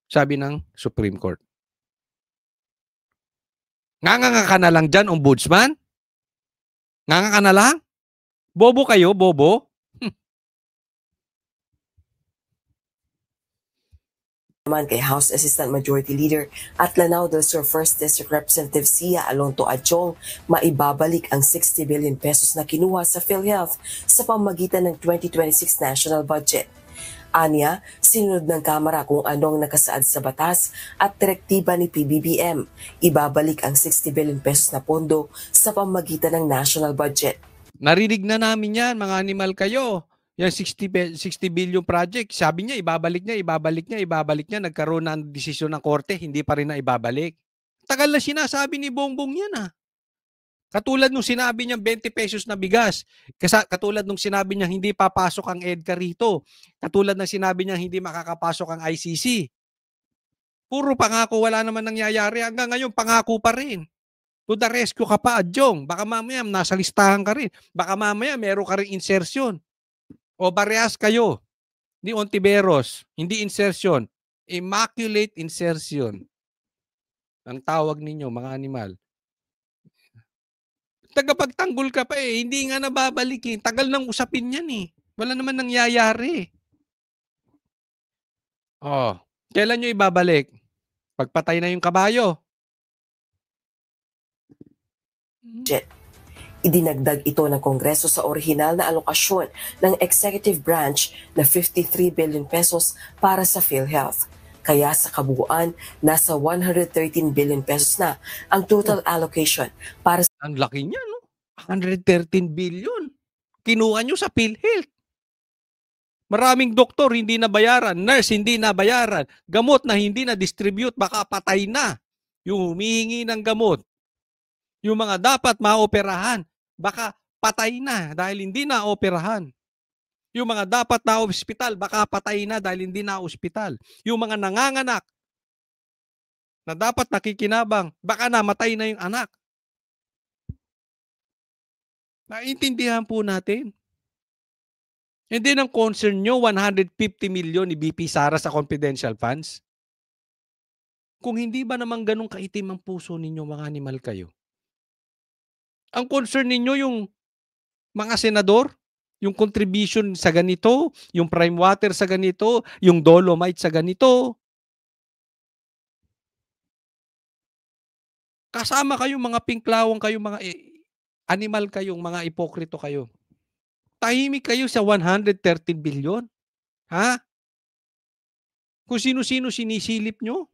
sabi ng Supreme Court. Nganga ka na lang dyan, ombudsman? Nganga ka na lang? Bobo kayo, bobo? naman kay House Assistant Majority Leader at Lanao del Sur 1st District Representative Sia Alonto Adjong maibabalik ang 60 billion pesos na kinuha sa PhilHealth sa pamamagitan ng 2026 national budget. Anya, sinunod ng Kamara kung anong nakasaad sa batas at direktiba ni PBBM. Ibabalik ang 60 billion pesos na pondo sa pamamagitan ng national budget. Narinig na namin yan, mga animal kayo. Yan 60 billion project, sabi niya, ibabalik niya. Nagkaroon na ng desisyon ng korte, hindi pa rin na ibabalik. Tagal na sinasabi ni Bongbong yan ah. Katulad nung sinabi niyang 20 pesos na bigas. Katulad nung sinabi niyang hindi papasok ang EDCA rito. Katulad ng sinabi niyang hindi makakapasok ang ICC. Puro pangako, wala naman nangyayari. Hanggang ngayon, pangako pa rin. To the rescue ka pa, Adjong. Baka mamaya nasa listahan ka rin. Baka mamaya meron ka rin insertion. O parehas kayo ni Ontiveros. Hindi insertion. Immaculate insertion. Ang tawag ninyo, mga animal. Tagapagtanggol ka pa eh. Hindi nga nababalik eh. Tagal nang usapin yan eh. Wala naman nangyayari. Oh, kailan nyo ibabalik? Pagpatay na yung kabayo. Idinagdag ito ng Kongreso sa orihinal na alokasyon ng executive branch na 53 billion pesos para sa PhilHealth. Kaya sa kabuuan, nasa 113 billion pesos na ang total allocation para sa... Ang laki niya, no? 113 billion. Kinuha nyo sa PhilHealth. Maraming doktor hindi nabayaran, nurse hindi nabayaran, gamot na hindi na-distribute, baka patay na. Yung humihingi ng gamot. Yung mga dapat maoperahan, baka patay na dahil hindi na operahan. Yung mga dapat na ospital, baka patay na dahil hindi na ospital. Yung mga nanganganak na dapat nakikinabang, baka namatay na yung anak. Naintindihan po natin. Hindi ang concern nyo, 150 million ni BP Sara sa confidential funds? Kung hindi ba naman ganun kaitim ang puso ninyo, mga animal kayo? Ang concern ninyo yung mga senador, yung contribution sa ganito, yung prime water sa ganito, yung dolomite sa ganito. Kasama kayong mga pinklawang kayo, mga animal kayong, mga ipokrito kayo. Tahimik kayo sa 113 billion. Ha? Kung sino-sino sinisilip nyo.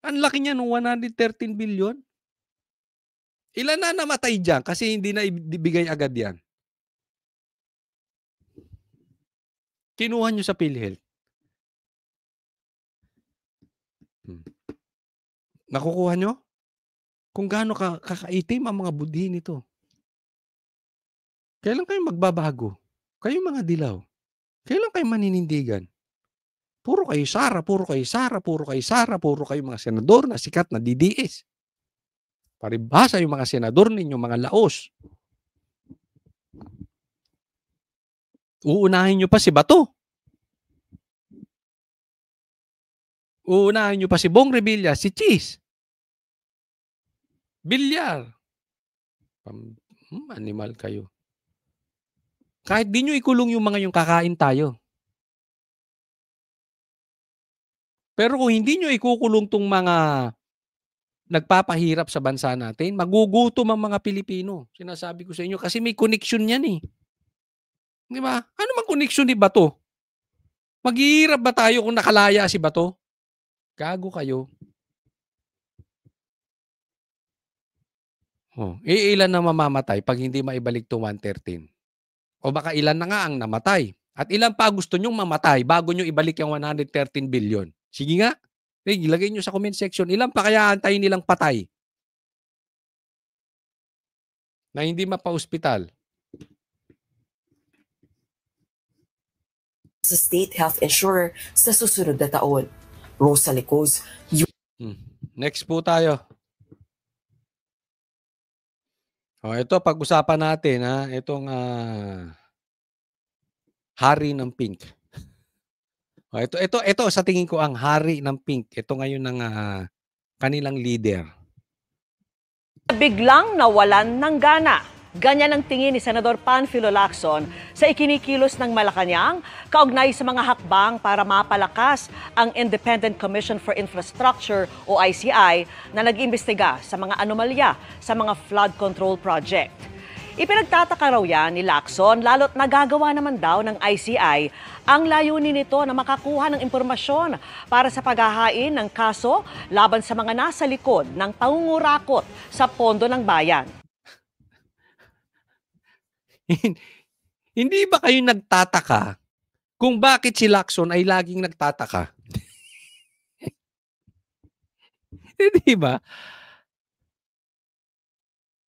Ang laki niya ng 113 billion. Ilan na namatay dyan kasi hindi na ibigay agad yan. Kinuha nyo sa PhilHealth. Nakukuha nyo? Kung gaano kakaitim ang mga budhi nito. Kailan kayo magbabago? Kayo mga dilaw. Kailan kayo maninindigan? Puro kayo Sara, puro kayo Sara, puro kayo Sara, puro kayo mga senador na sikat na DDS. Paribasa yung mga senador ninyo, mga laos. Uunahin nyo pa si Bato. Uunahin nyo pa si Bong Revilla, si Cheese. Bilyar. Animal kayo. Kahit di nyo ikulong yung mga yung kakain tayo. Pero kung hindi nyo ikukulong tong mga nagpapahirap sa bansa natin, magugutom ang mga Pilipino. Sinasabi ko sa inyo kasi may connection yan eh. Di ba? Ano mang connection ni Bato? Maghihirap ba tayo kung nakalaya si Bato? Gago kayo. Ilan na mamamatay pag hindi maibalik to 113? O baka ilan na nga ang namatay? At ilan pa gusto nyong mamatay bago nyo ibalik yung 113 billion? Sige nga. Ilagay nyo sa comment section. Ilan pa kaya antayin nilang patay? Na hindi mapa-hospital? Sa state health insurer sa susunod na taon. Rosa Licos. Next po tayo. Ito pag-usapan natin itong hari ng pink. Ito sa tingin ko ang hari ng pink. Ito ngayon ng kanilang leader. Biglang nawalan ng gana. Ganyan ang tingin ni Senador Panfilo Lacson sa ikinikilos ng Malacanang kaugnay sa mga hakbang para mapalakas ang Independent Commission for Infrastructure o ICI na nag-iimbestiga sa mga anomalya sa mga flood control project. Ipinagtataka raw yan ni Lacson lalo't nagagawa naman daw ng ICI ang layunin nito na makakuha ng impormasyon para sa paghahain ng kaso laban sa mga nasa likod ng pangungurakot sa pondo ng bayan. Hindi ba kayo nagtataka kung bakit si Lacson ay laging nagtataka? Hindi ba?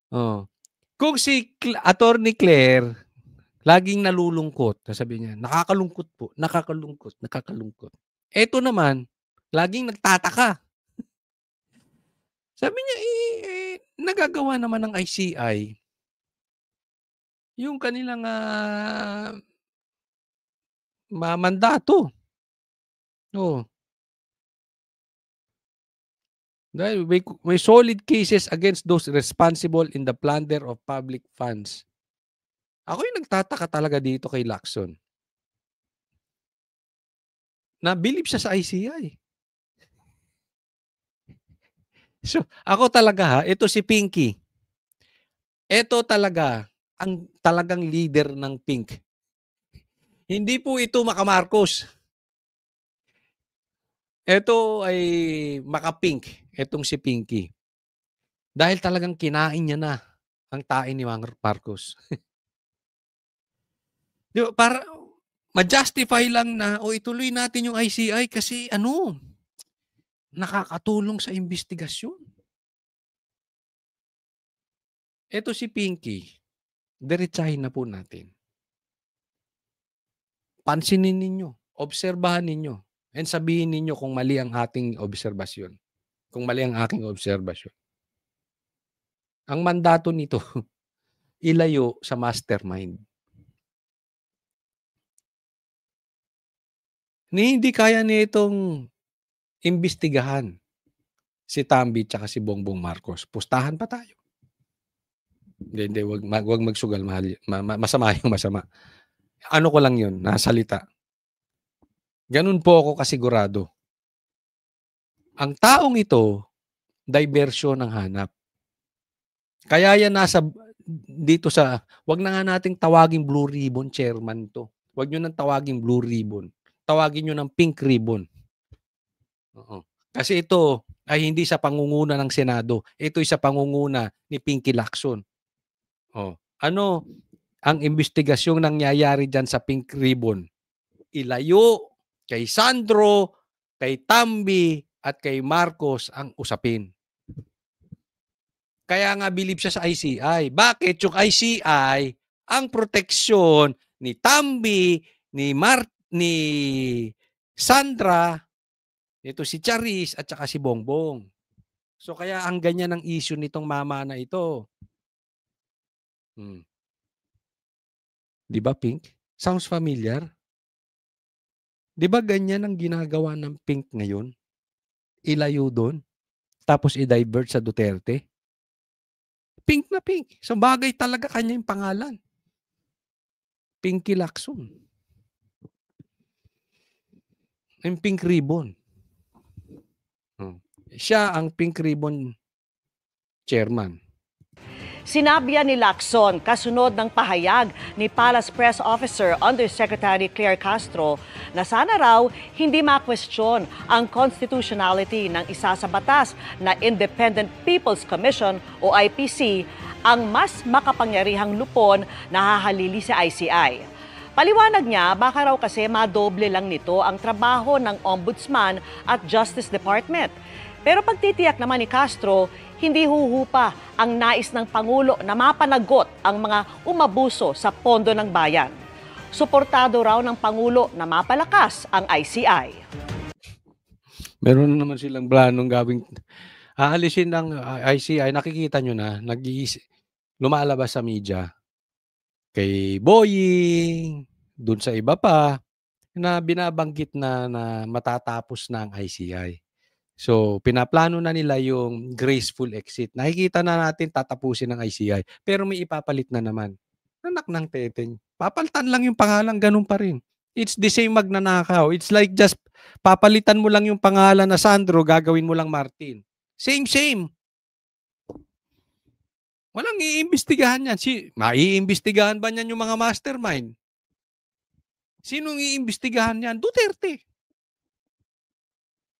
Oh. Kung si Attorney Claire laging nalulungkot, sasabihin niya, "Nakakalungkot po, nakakalungkot, nakakalungkot." Eto naman, laging nagtataka. Sabi niya, nagagawa naman ng ICI yung kanilang, mandato. Oo. Dahil may solid cases against those responsible in the plunder of public funds. Ako yung nagtataka talaga dito kay Lacson. Nabilib siya sa ICI. So, ako talaga ito si Pinky. Ito talaga ang talagang leader ng Pink. Hindi po ito Maka-Marcos. Ito ay Maka-Pink, itong si Pinky. Dahil talagang kinain niya na ang tae ni Marcos. Di ba, para ma-justify lang na ituloy natin yung ICI kasi nakakatulong sa investigasyon. Ito si Pinky, diretsahin na po natin. Pansinin ninyo, obserbahan ninyo, and sabihin ninyo kung mali ang ating obserbasyon. Kung mali ang aking obserbasyon. Ang mandato nito, ilayo sa mastermind. Hindi kaya nitong imbestigahan si Tambi tsaka si Bongbong Marcos. Pustahan pa tayo. Hindi, wag magsugal, mahal. Masama yung masama. Ano ko lang yun, nasalita. Ganun po ako kasigurado. Ang taong ito, diversyon ang hanap. Kaya yan nasa dito sa, wag na nga nating tawaging blue ribbon chairman to. Wag nyo nang tawaging blue ribbon. Tawagin nyo ng pink ribbon. Oo. Kasi ito ay hindi sa pangunguna ng Senado. Ito ay sa pangunguna ni Pinky Lacson. Ano ang investigasyong nangyayari dyan sa pink ribbon? Ilayo kay Sandro, kay Tambi, at kay Marcos ang usapin. Kaya nga bilib siya sa ICI. Bakit? Yung ICI, ang proteksyon ni Tambi, ni Sandra, ito si Charis, at saka si Bongbong. So kaya ang ganyan ang issue nitong mama na ito. Di ba, Pink? Sounds familiar? Di ba ganyan ang ginagawa ng Pink ngayon? Ilayo doon, tapos i-divert sa Duterte? Pink na Pink. So bagay talaga kanya yung pangalan. Pinky Lacson. Yung pink ribbon. Siya ang pink ribbon chairman. Sinabi ni Lacson kasunod ng pahayag ni Palace Press Officer Undersecretary Claire Castro na sana raw hindi ma-question ang constitutionality ng isa sa batas na Independent People's Commission o IPC ang mas makapangyarihang lupon na hahalili sa ICI. Paliwanag niya, baka raw kasi madoble lang nito ang trabaho ng Ombudsman at Justice Department. Pero pagtitiyak naman ni Castro, hindi huhupa ang nais ng Pangulo na mapanagot ang mga umabuso sa pondo ng bayan. Suportado raw ng Pangulo na mapalakas ang ICI. Meron naman silang planong gawing aalisin ng ICI. Nakikita nyo na, lumalabas sa media kay Boying, dun sa iba pa, na binabanggit na matatapos na ang ICI. So, pinaplano na nila yung graceful exit. Nakikita na natin tatapusin ng ICI. Pero may ipapalit na naman. Anak ng teteng. Papalitan lang yung pangalan, ganun pa rin. It's the same magnanakaw. It's like just papalitan mo lang yung pangalan na Sandro, gagawin mo lang Martin. Same. Walang iimbestigahan yan. Maiimbestigahan ba niyan yung mga mastermind? Sinong iimbestigahan yan? Duterte.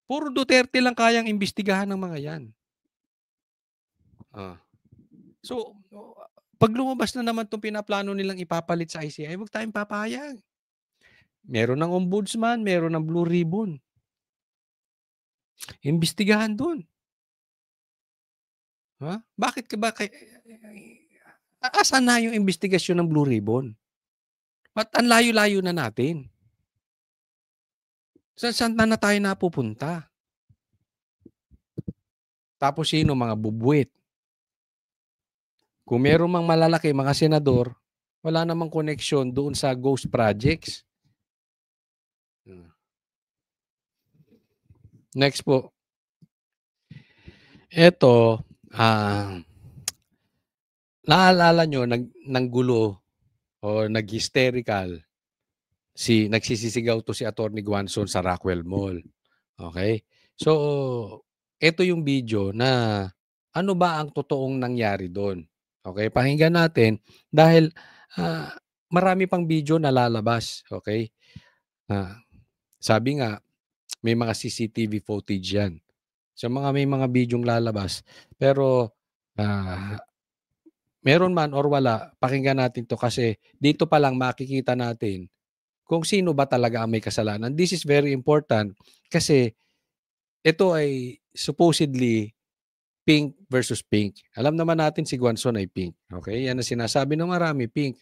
Puro Duterte lang kayang imbestigahan ng mga yan. So, pag lumabas na naman itong pinaplano nilang ipapalit sa ICI, huwag tayong papayag. Meron ng ombudsman, meron ng blue ribbon. Imbestigahan doon. Ha? Bakit ka ba asan na yung investigasyon ng Blue Ribbon? Ba't ang layo-layo na natin? Saan na tayo napupunta? Tapos sino? Mga bubwit. Kung meron mang malalaki, mga senador, wala namang koneksyon doon sa ghost projects. Next po. Ito, naalala nyo, nanggulo o nag-hysterical nagsisisigaw to si Atty. Guanzon sa Rockwell Mall. Okay? So, ito yung video na ano ba ang totoong nangyari doon. Okay? Pakinggan natin dahil marami pang video na lalabas. Okay? Sabi nga, may mga CCTV footage yan. So, may mga bidyong lalabas. Pero, meron man or wala, pakinggan natin to kasi dito pa lang makikita natin kung sino ba talaga ang may kasalanan. This is very important kasi ito ay supposedly pink versus pink. Alam naman natin si Guanzon ay pink. Okay? Yan ang sinasabi ng marami, pink.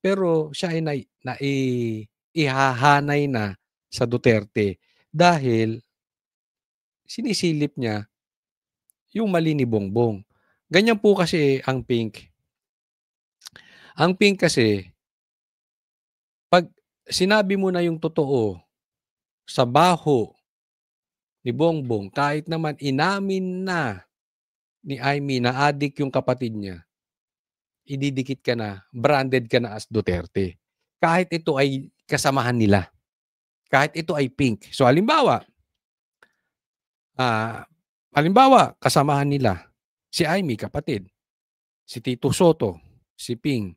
Pero siya ay ihahanay na sa Duterte dahil sinisilip niya yung mali ni Bongbong. Ganyan po kasi ang pink. Ang pink kasi, pag sinabi mo na yung totoo sa baho ni Bongbong, kahit naman inamin na ni Amy na adik yung kapatid niya, ididikit ka na, branded ka na as Duterte. Kahit ito ay kasamahan nila. Kahit ito ay pink. So, halimbawa, kasamahan nila si Amy, kapatid, si Tito Soto, si Ping,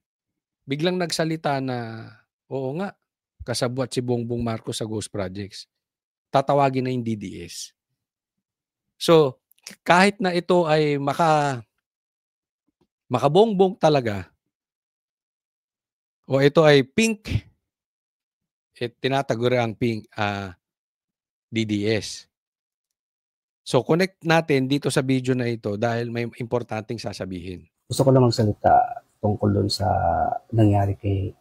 biglang nagsalita na, oo nga, kasabwat si Bongbong Marcos sa Ghost Projects. Tatawagin na yung DDS. So, kahit na ito ay makabongbong talaga, o ito ay pink, tinataguri ang pink DDS. So, connect natin dito sa video na ito dahil may importanteng sasabihin. Gusto ko lang magsalita tungkol doon sa nangyari kay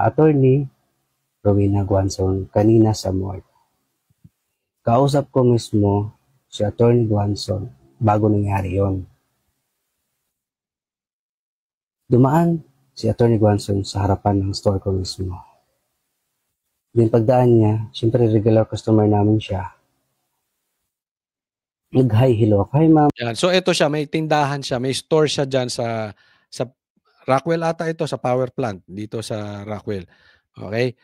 Attorney Rowena Guanzon kanina sa morgue. Kausap ko mismo si Attorney Guanzon bago nangyari yon. Dumaan si Attorney Guanzon sa harapan ng store ko mismo. Din pagdaan niya, siyempre regular customer namin siya. Nag-hi, hello. Hi, ma'am. Yan. So, ito siya. May tindahan siya. May store siya dyan sa Rockwell ata ito, sa power plant. Dito sa Rockwell. Okay?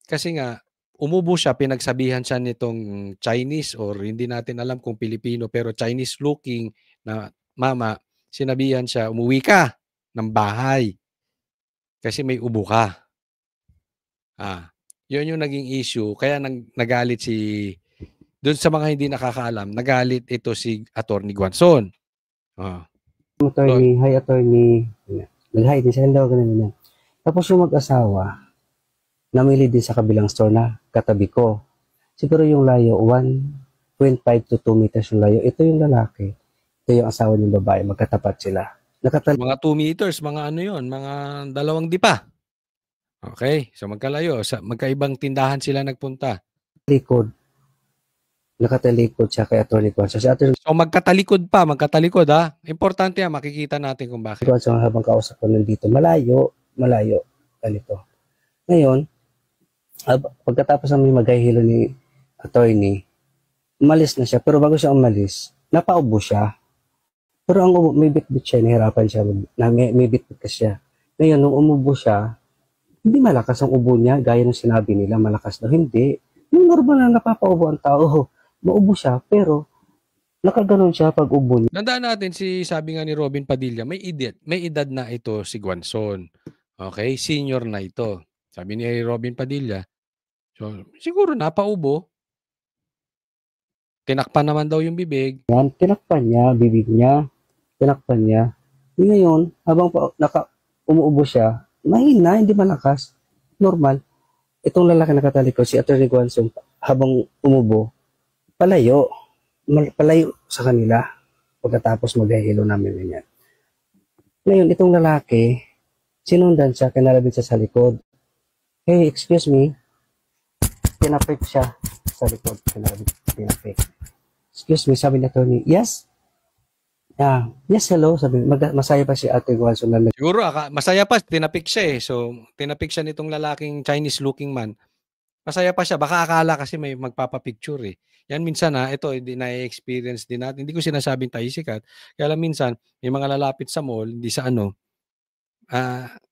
Kasi nga, umubo siya. Pinagsabihan siya nitong Chinese or hindi natin alam kung Pilipino pero Chinese looking na mama. Sinabihan siya, umuwi ka ng bahay. Kasi may ubo ka. Yun yung naging issue. Kaya nagalit doon sa mga hindi nakakaalam, nagalit ito si Atty. Guanzon. Attorney, hi attorney. Nag-hi din siya, hello, ganun. Tapos yung mag-asawa, namili din sa kabilang store na katabi ko. Siguro yung layo, 1.5 to 2 meters yung layo. Ito yung lalaki. Ito yung asawa ng babae. Magkatapat sila. Mga 2 meters, mga ano yun, mga 2 dipa. Okay, so magkalayo. Magkaibang tindahan sila nagpunta. Nakatalikod siya kay Atty. Guanzon. So magkatalikod ha. Importante yan, makikita natin kung bakit. Guanzon habang kausap ko nandito, malayo, ganito. Ngayon, pagkatapos namin maghihilo ni attorney, umalis na siya. Pero bago siya umalis, napaubo siya. Pero ang ubo, may bit-bit siya, nahirapan siya. May bit-bit ka siya. Ngayon, nung umubo siya, hindi malakas ang ubo niya, gaya ng sinabi nila, malakas daw. Hindi. Yung normal na napapaubo ang tao, maubo siya, pero nakaganon siya pag ubo niya. Nandaan natin sabi nga ni Robin Padilla, may edad na ito si Guanzon. Okay, senior na ito. Sabi ni Robin Padilla, so siguro napaubo. Tinakpan naman daw yung bibig. Yan, tinakpan niya, bibig niya, tinakpan niya. Ngayon, habang umuubo siya, mahina, hindi malakas, normal. Itong lalaki nakatalikod, si Atty. Guanzon, habang umubo, palayo sa kanila. Pagkatapos maghihilo namin ganyan. Ngayon, itong lalaki, sinundan siya, kinalabit siya sa likod. Hey, excuse me. Pinapik siya sa likod. Pinapik. Excuse me, sabi ni attorney, yes? Yes, hello. Sabi, masaya pa si Ate Guanson na Siguro, masaya pa, tinapik siya eh. So, tinapik siya nitong lalaking Chinese-looking man. Masaya pa siya. Baka akala kasi may magpapapicture eh. Yan minsan ito, na-experience din natin. Hindi ko sinasabing tayo sikat. Kaya lang minsan, may mga lalapit sa mall, hindi sa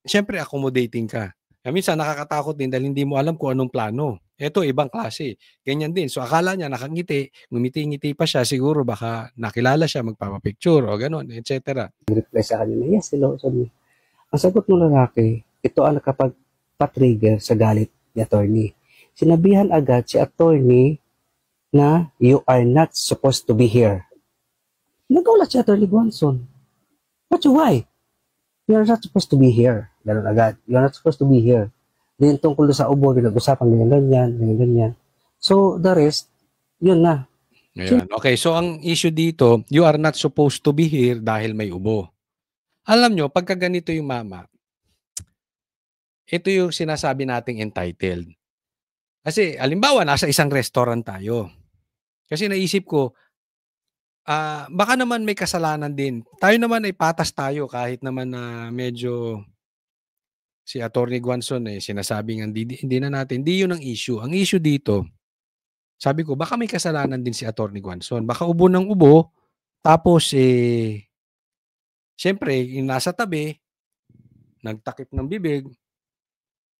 syempre accommodating ka. Kaya minsan nakakatakot din dahil hindi mo alam kung anong plano. Ito, ibang klase. Ganyan din. So, akala niya nakangiti, ngumiti-ngiti pa siya, siguro baka nakilala siya, magpapapicture o gano'n, etc. reply sa kanya, yes, hello. Sabi, ang sagot ng lalaki, ito ang nakapag-trigger sa galit ni attorney. Sinabihan agad si attorney na you are not supposed to be here. Nagulat si attorney Guanson. Why? You are not supposed to be here. Ganun agad. You are not supposed to be here. Then tungkol sa ubo, pinag-usapan ganyan. So, the rest, yun na. Ayan. Okay, so ang issue dito, you are not supposed to be here dahil may ubo. Alam nyo, pagka ganito yung mama, ito yung sinasabi nating entitled. Kasi, alimbawa, nasa isang restaurant tayo. Kasi naisip ko, baka naman may kasalanan din. Tayo naman ay patas tayo kahit naman na medyo si Attorney Guanson sinasabing hindi na natin. Hindi yun ang issue. Ang issue dito, sabi ko, baka may kasalanan din si Attorney Guanson. Baka ubo ng ubo, tapos siyempre, yung nasa tabi, nagtakip ng bibig,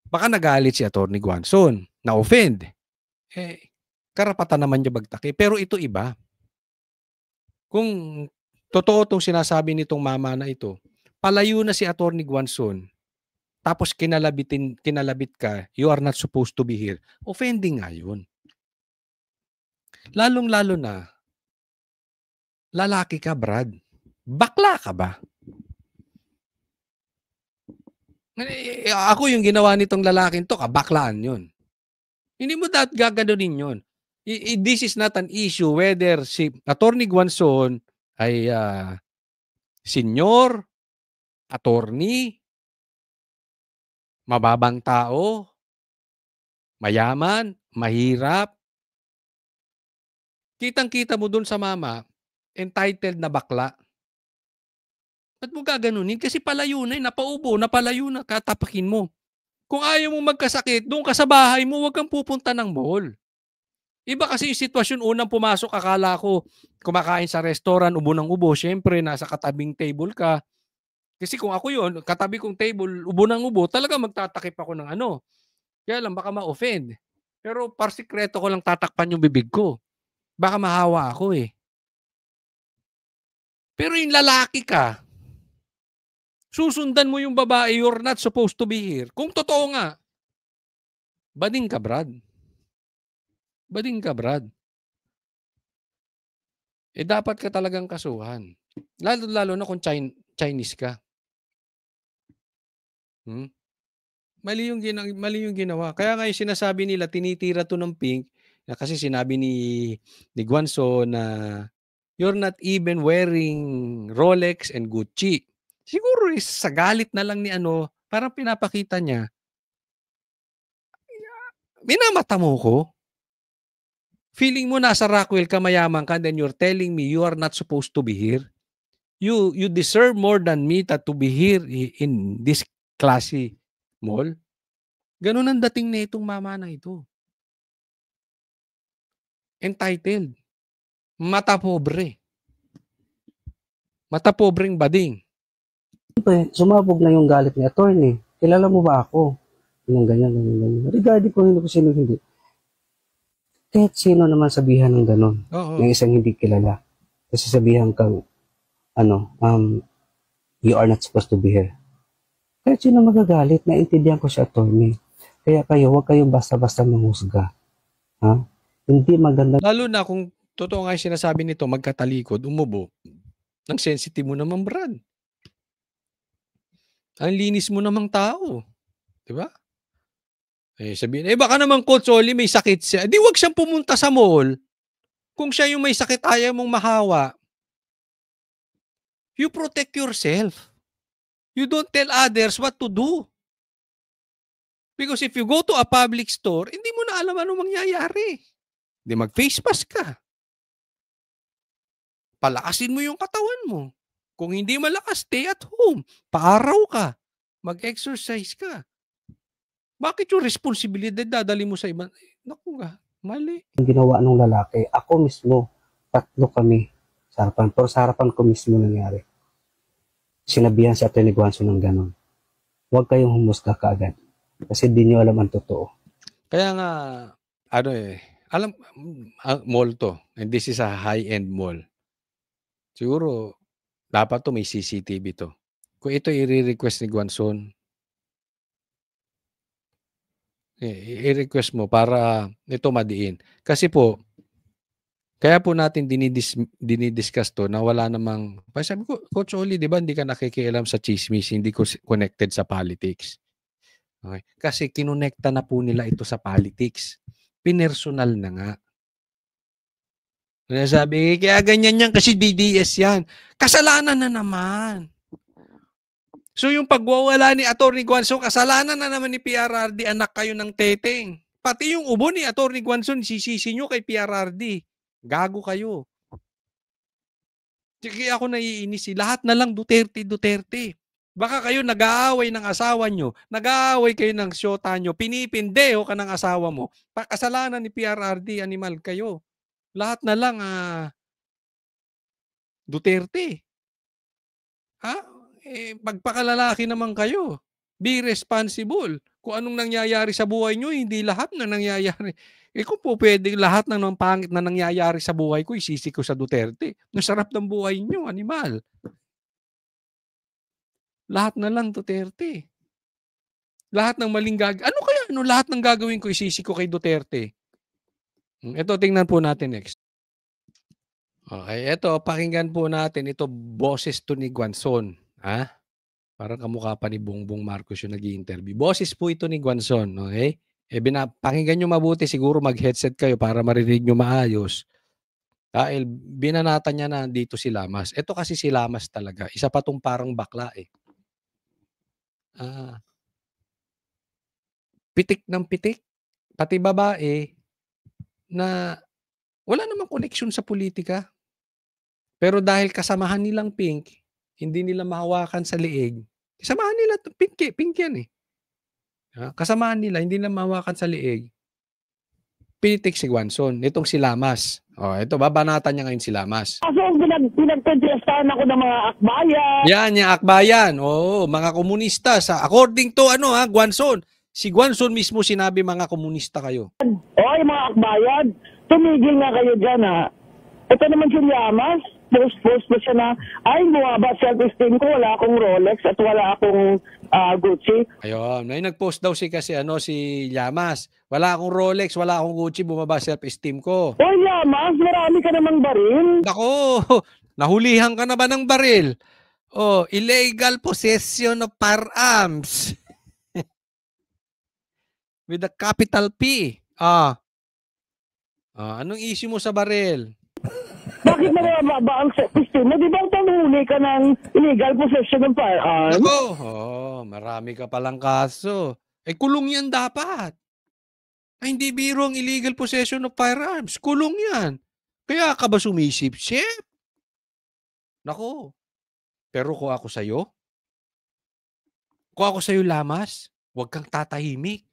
baka nagalit si Attorney Guanson, na-offend. Karapatan naman niya magtakip. Pero ito iba. Kung totoo itong sinasabi nitong mama na ito, palayo na si Attorney Guanson, tapos kinalabit ka, you are not supposed to be here. Offending nga yun. Lalong-lalo na, lalaki ka, Brad. Bakla ka ba? Ako yung ginawa nitong lalaking to, kabaklaan yun. Hindi mo dapat gaganunin yun. This is not an issue whether si Attorney Guanson ay senior, attorney, mababang tao, mayaman, mahirap. Kitang-kita mo dun sa mama, entitled na bakla. Ba't mo gaganunin? Kasi palayo na napaubo, napalayo na, katapakin mo. Kung ayaw mo magkasakit, doon ka sa bahay mo, huwag kang pupunta ng mall. Iba kasi yung sitwasyon, unang pumasok, akala ko, kumakain sa restaurant, ubo ng ubo, syempre, nasa katabing table ka. Kasi kung ako yun, katabi kong table, ubo ng ubo, talaga magtatakip ako ng Kaya lang, baka ma-offend. Pero parsikreto ko lang tatakpan yung bibig ko. Baka mahawa ako Pero yung lalaki ka, susundan mo yung babae, you're not supposed to be here. Kung totoo nga, bading ka, Brad. Bading ka, Brad. Dapat ka talagang kasuhan. Lalo na kung Chinese ka. Mali yung ginawa. Kaya nga yung sinasabi nila, tinitira to ng pink, kasi sinabi ni Guanson na you're not even wearing Rolex and Gucci. Siguro sa galit na lang ni parang pinapakita niya, minamata mo ko. Feeling mo nasa Rockwell ka, mayaman ka, then you're telling me you are not supposed to be here. You deserve more than me to be here in this classy mall. Ganun ang dating na itong mama na ito. Entitled. Mata pobre. Mata pobreng bading. Sumabog na yung galit ni attorney. Kilala mo ba ako? Yung ganyan. Regarding ko hindi ko sino hindi. Kahit sino naman sabihan ng gano'n. Ng isang hindi kilala. Kasi sabihan kang, you are not supposed to be here. Kahit sino magagalit, naintindihan ko si attorney. Kaya huwag kayong basta-basta manghusga. Hindi maganda. Lalo na kung totoo nga yung sinasabi nito, magkatalikod, umubo. Ang sensitive mo naman, Brad. Ang linis mo namang tao. Diba? Sabihin, baka naman Coach Oli may sakit siya. Di wag siyang pumunta sa mall. Kung siya yung may sakit, ayaw mong mahawa. You protect yourself. You don't tell others what to do. Because if you go to a public store, hindi mo na alam ano mangyayari. Hindi mag-face mask ka. Palakasin mo yung katawan mo. Kung hindi malakas, stay at home. Paaraw ka. Mag-exercise ka. Bakit yung responsibilidad dadali mo sa iba? Naku nga, mali. Yung ginawa ng lalaki, ako mismo, 3 kami sa harapan. Pero sa harapan ko mismo nangyari. Sinabihan si Atty. Guanzon ng ganon. Huwag kayong humusga kaagad. Kasi di nyo alam ang totoo. Kaya nga, alam, mall to. And this is a high-end mall. Siguro, dapat to may CCTV to. Kung ito i-request ni Guanzon, i-request mo para ito madiin. Kasi po, kaya po natin dinidiscuss to na wala namang, sabi ko, Coach Oli, di ba hindi ka nakikialam sa chismis, hindi ko connected sa politics. Okay. Kasi kinonekta na po nila ito sa politics. Pinersonal na nga. Sabi, kaya ganyan yan kasi DDS yan. Kasalanan na naman. So yung pagwawala ni Atty. Guanzon, kasalanan na naman ni PRRD, anak kayo ng teteng. Pati yung ubo ni Atty. Guanzon, sisisi nyo kay PRRD. Gago kayo. Kaya ako naiinis. Lahat na lang Duterte. Baka kayo nag-aaway ng asawa nyo, nag-aaway kayo ng syota nyo, pinipindeho ka ng asawa mo, kasalanan ni PRRD, animal kayo. Lahat na lang Duterte. Magpakalalaki naman kayo. Be responsible. Kung anong nangyayari sa buhay nyo, hindi lahat na nangyayari. Kung po pwede lahat ng pangit na nangyayari sa buhay ko, isisi ko sa Duterte. Nasarap ng buhay nyo, animal. Lahat na lang Duterte. Lahat ng maling lahat ng gagawin ko isisi ko kay Duterte. Ito, tingnan po natin next. Okay, ito, pakinggan po natin. Ito, boses to ni Guanzon. Parang kamukha pa ni Bongbong Marcos yung nag-i-interview. Boses po ito ni Guanzon, okay? Pakinggan nyo mabuti, siguro mag-headset kayo para marinig nyo maayos. Dahil binanatan niya na dito si Lamas. Ito kasi si Lamas talaga. Isa pa tong parang bakla eh. Pitik ng pitik. Pati babae na wala namang koneksyon sa politika. Pero dahil kasamahan nilang Pink, hindi nila mahawakan sa liig. Kasamahan nila, Pink yan eh. Kasamahan nila, hindi nila mahawakan sa liig. Pitik si Guanzon. Itong si Lamas. Ito, babanatan niya ngayon si Lamas. Kasi pinagkontestahan ako ng mga akbayan. Yan, yung akbayan. Mga komunista. According to Guanzon. Si Guanzon mismo sinabi mga komunista kayo. Oy, mga akbayan, tumigil nga kayo dyan Ito naman si Lamas. Post pa siya na, bumaba self-esteem ko, wala akong Rolex at wala akong Gucci. Ayun, may nag-post daw si Llamas. Wala akong Rolex, wala akong Gucci, bumaba self-esteem ko. Oy, Llamas, marami ka namang baril. Nako, nahulihan ka na ba ng baril? Illegal possession of firearms. With a capital P. Anong issue mo sa baril? Bakit mababa ang self-esteem? Di ba tanghuli ka ng illegal possession ng firearms? Ako, marami ka palang kaso. Kulong yan dapat. Hindi biro ang illegal possession of firearms. Kulong yan. Kaya ka ba sumisip-sip? Nako. Pero kung ako sa'yo, Lamas, huwag kang tatahimik.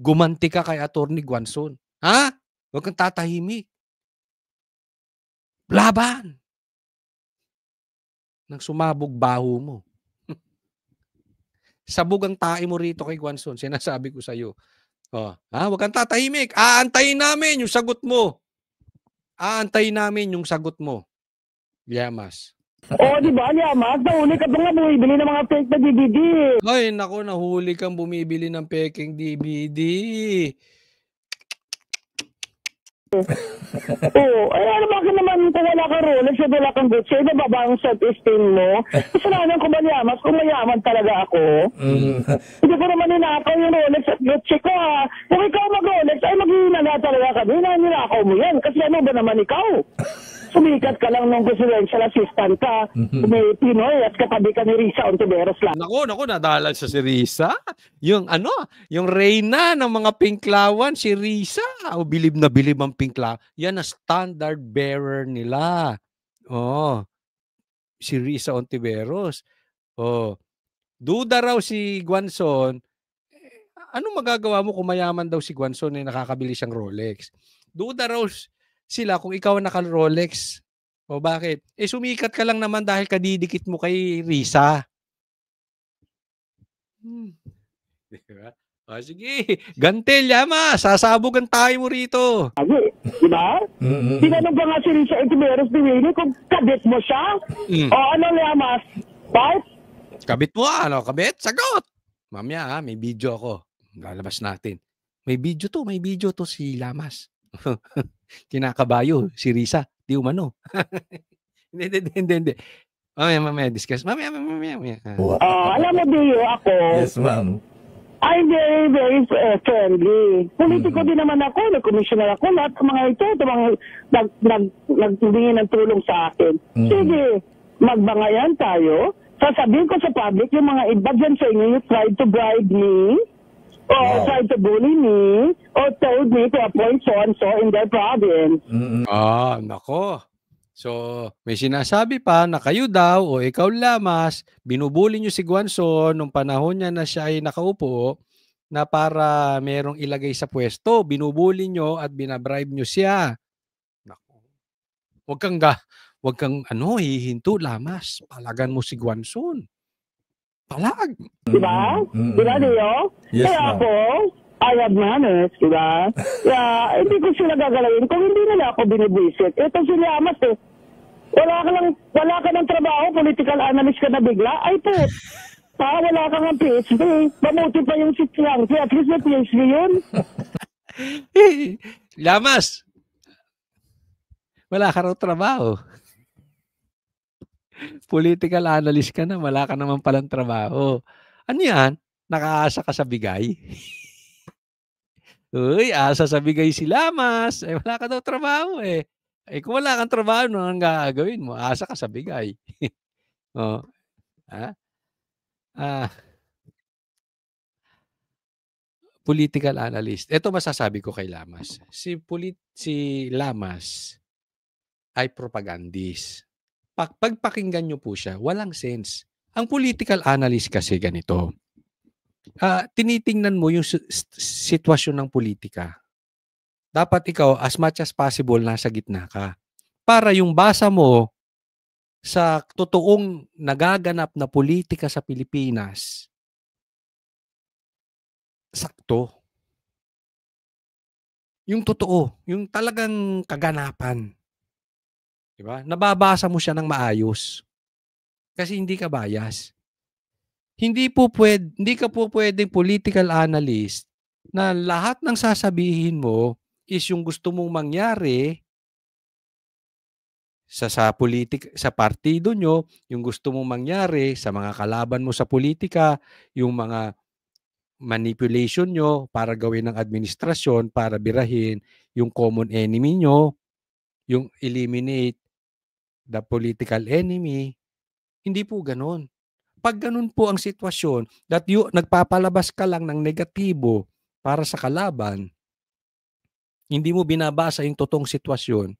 Gumanti ka kay Atty. Guanzon. Huwag kang tatahimik. Laban! Nang sumabog baho mo. Sabog ang tae mo rito kay Guanzon. Sinasabi ko sa iyo. Huwag kang tatahimik. Aantayin namin yung sagot mo. Llamas. Di ba, Llamas? Nahuli ka ba nga bumibili ng mga fake na DVD? Ay, naku, nahuli kang bumibili ng peking DVD. Oo, ano bakit naman kung wala kang Rolex at wala kang Gucci, nababa ang self-esteem mo? Kasalanan ko ba kung mayaman talaga ako? Hindi ko naman ninakaw yung Rolex at Gucci ko ha. Kung ikaw mag-Rolex, ay maghihinaga talaga kami na ninakaw mo yan. Kasi ano ba naman ikaw? Sumikat ka lang nung presidential assistant ka. May Pinoy at katabi ka ni Risa Ontiveros lang. Naku, nadalal sa si Risa. Yung yung reyna ng mga pinklawan, si Risa. O, bilib na bilib ang pinklawan. Yan ang standard bearer nila. Oh, si Risa Ontiveros. Oh, duda raw si Guanzon. Ano magagawa mo kung mayaman daw si Guanzon na nakakabili siyang Rolex? Duda raw sila kung ikaw naka-Rolex. O bakit? Sumikat ka lang naman dahil kadidikit mo kay Risa. Diba? O sige, gantel, Yama. Sasabugan tayo mo rito. Diba? Tinanong pa nga si Risa Ontiveros ni Willie kung kabit mo siya. O ano, Yamas? Bart? Kabit mo, kabit? Sagot! Mamaya, may video ako. Lalabas natin. May video to si Lamas. Kinakabayo, si Risa. Di umano. Hindi. Mamaya discuss. Mamaya. Alam mo, Dio, ako. Yes, ma'am. I'm very, very friendly. Politiko din naman ako, nag-commissioner ako, lahat ng mga ito nagtingin ng tulong sa akin. Sige, magbangayan tayo. Sasabihin ko sa public, yung mga iba dyan sa inyo, you tried to bribe me, or tried to bully me, or told me to appoint so-and-so in their province. Nako. So, may sinasabi pa na kayo daw o ikaw, Lamas, binubuli nyo si Guanzon nung panahon niya na siya ay nakaupo na para merong ilagay sa pwesto. Binubuli nyo at binabribe nyo siya. Nako. Wag kang hihinto, Lamas. Palagan mo si Guanzon. Palag. Diba? Diba, Dio? Yes, Kaya ma'am. ako, I have manners, diba? Kaya hindi ko sila gagalawin kung hindi nila ako binibisit. Ito si Lamas wala ka ng trabaho, political analyst ka na bigla, ay po, wala ka ng PhD. Mamuti pa yung si Tiangki, at least may PhD yun. Lamas, wala ka raw trabaho. Political analyst ka na, wala ka naman palang trabaho. Ano yan? Nakaasa ka sa bigay? Uy, asa sa bigay si Lamas. Wala ka daw trabaho eh. Kung wala kang trabaho, ano ang gagawin mo? Asa ka sa bigay. Political analyst. Ito masasabi ko kay Lamas. Si Lamas ay propagandist. Pagpakinggan nyo po siya, walang sense. Ang political analyst kasi ganito. Tinitingnan mo yung sitwasyon ng politika. Dapat ikaw, as much as possible, nasa gitna ka. Para yung basa mo sa totoong nagaganap na politika sa Pilipinas, sakto. Yung totoo, yung talagang kaganapan. Diba? Nababasa mo siya ng maayos. Kasi hindi ka bias. Hindi ka po pwedeng political analyst na lahat ng sasabihin mo is yung gusto mong mangyari sa partido nyo, yung gusto mong mangyari sa mga kalaban mo sa politika, yung mga manipulation nyo para gawin ng administrasyon, para birahin yung common enemy nyo, yung eliminate the political enemy. Hindi po ganun. Pag ganun po ang sitwasyon, that nagpapalabas ka lang ng negatibo para sa kalaban, hindi mo binabasa yung totoong sitwasyon,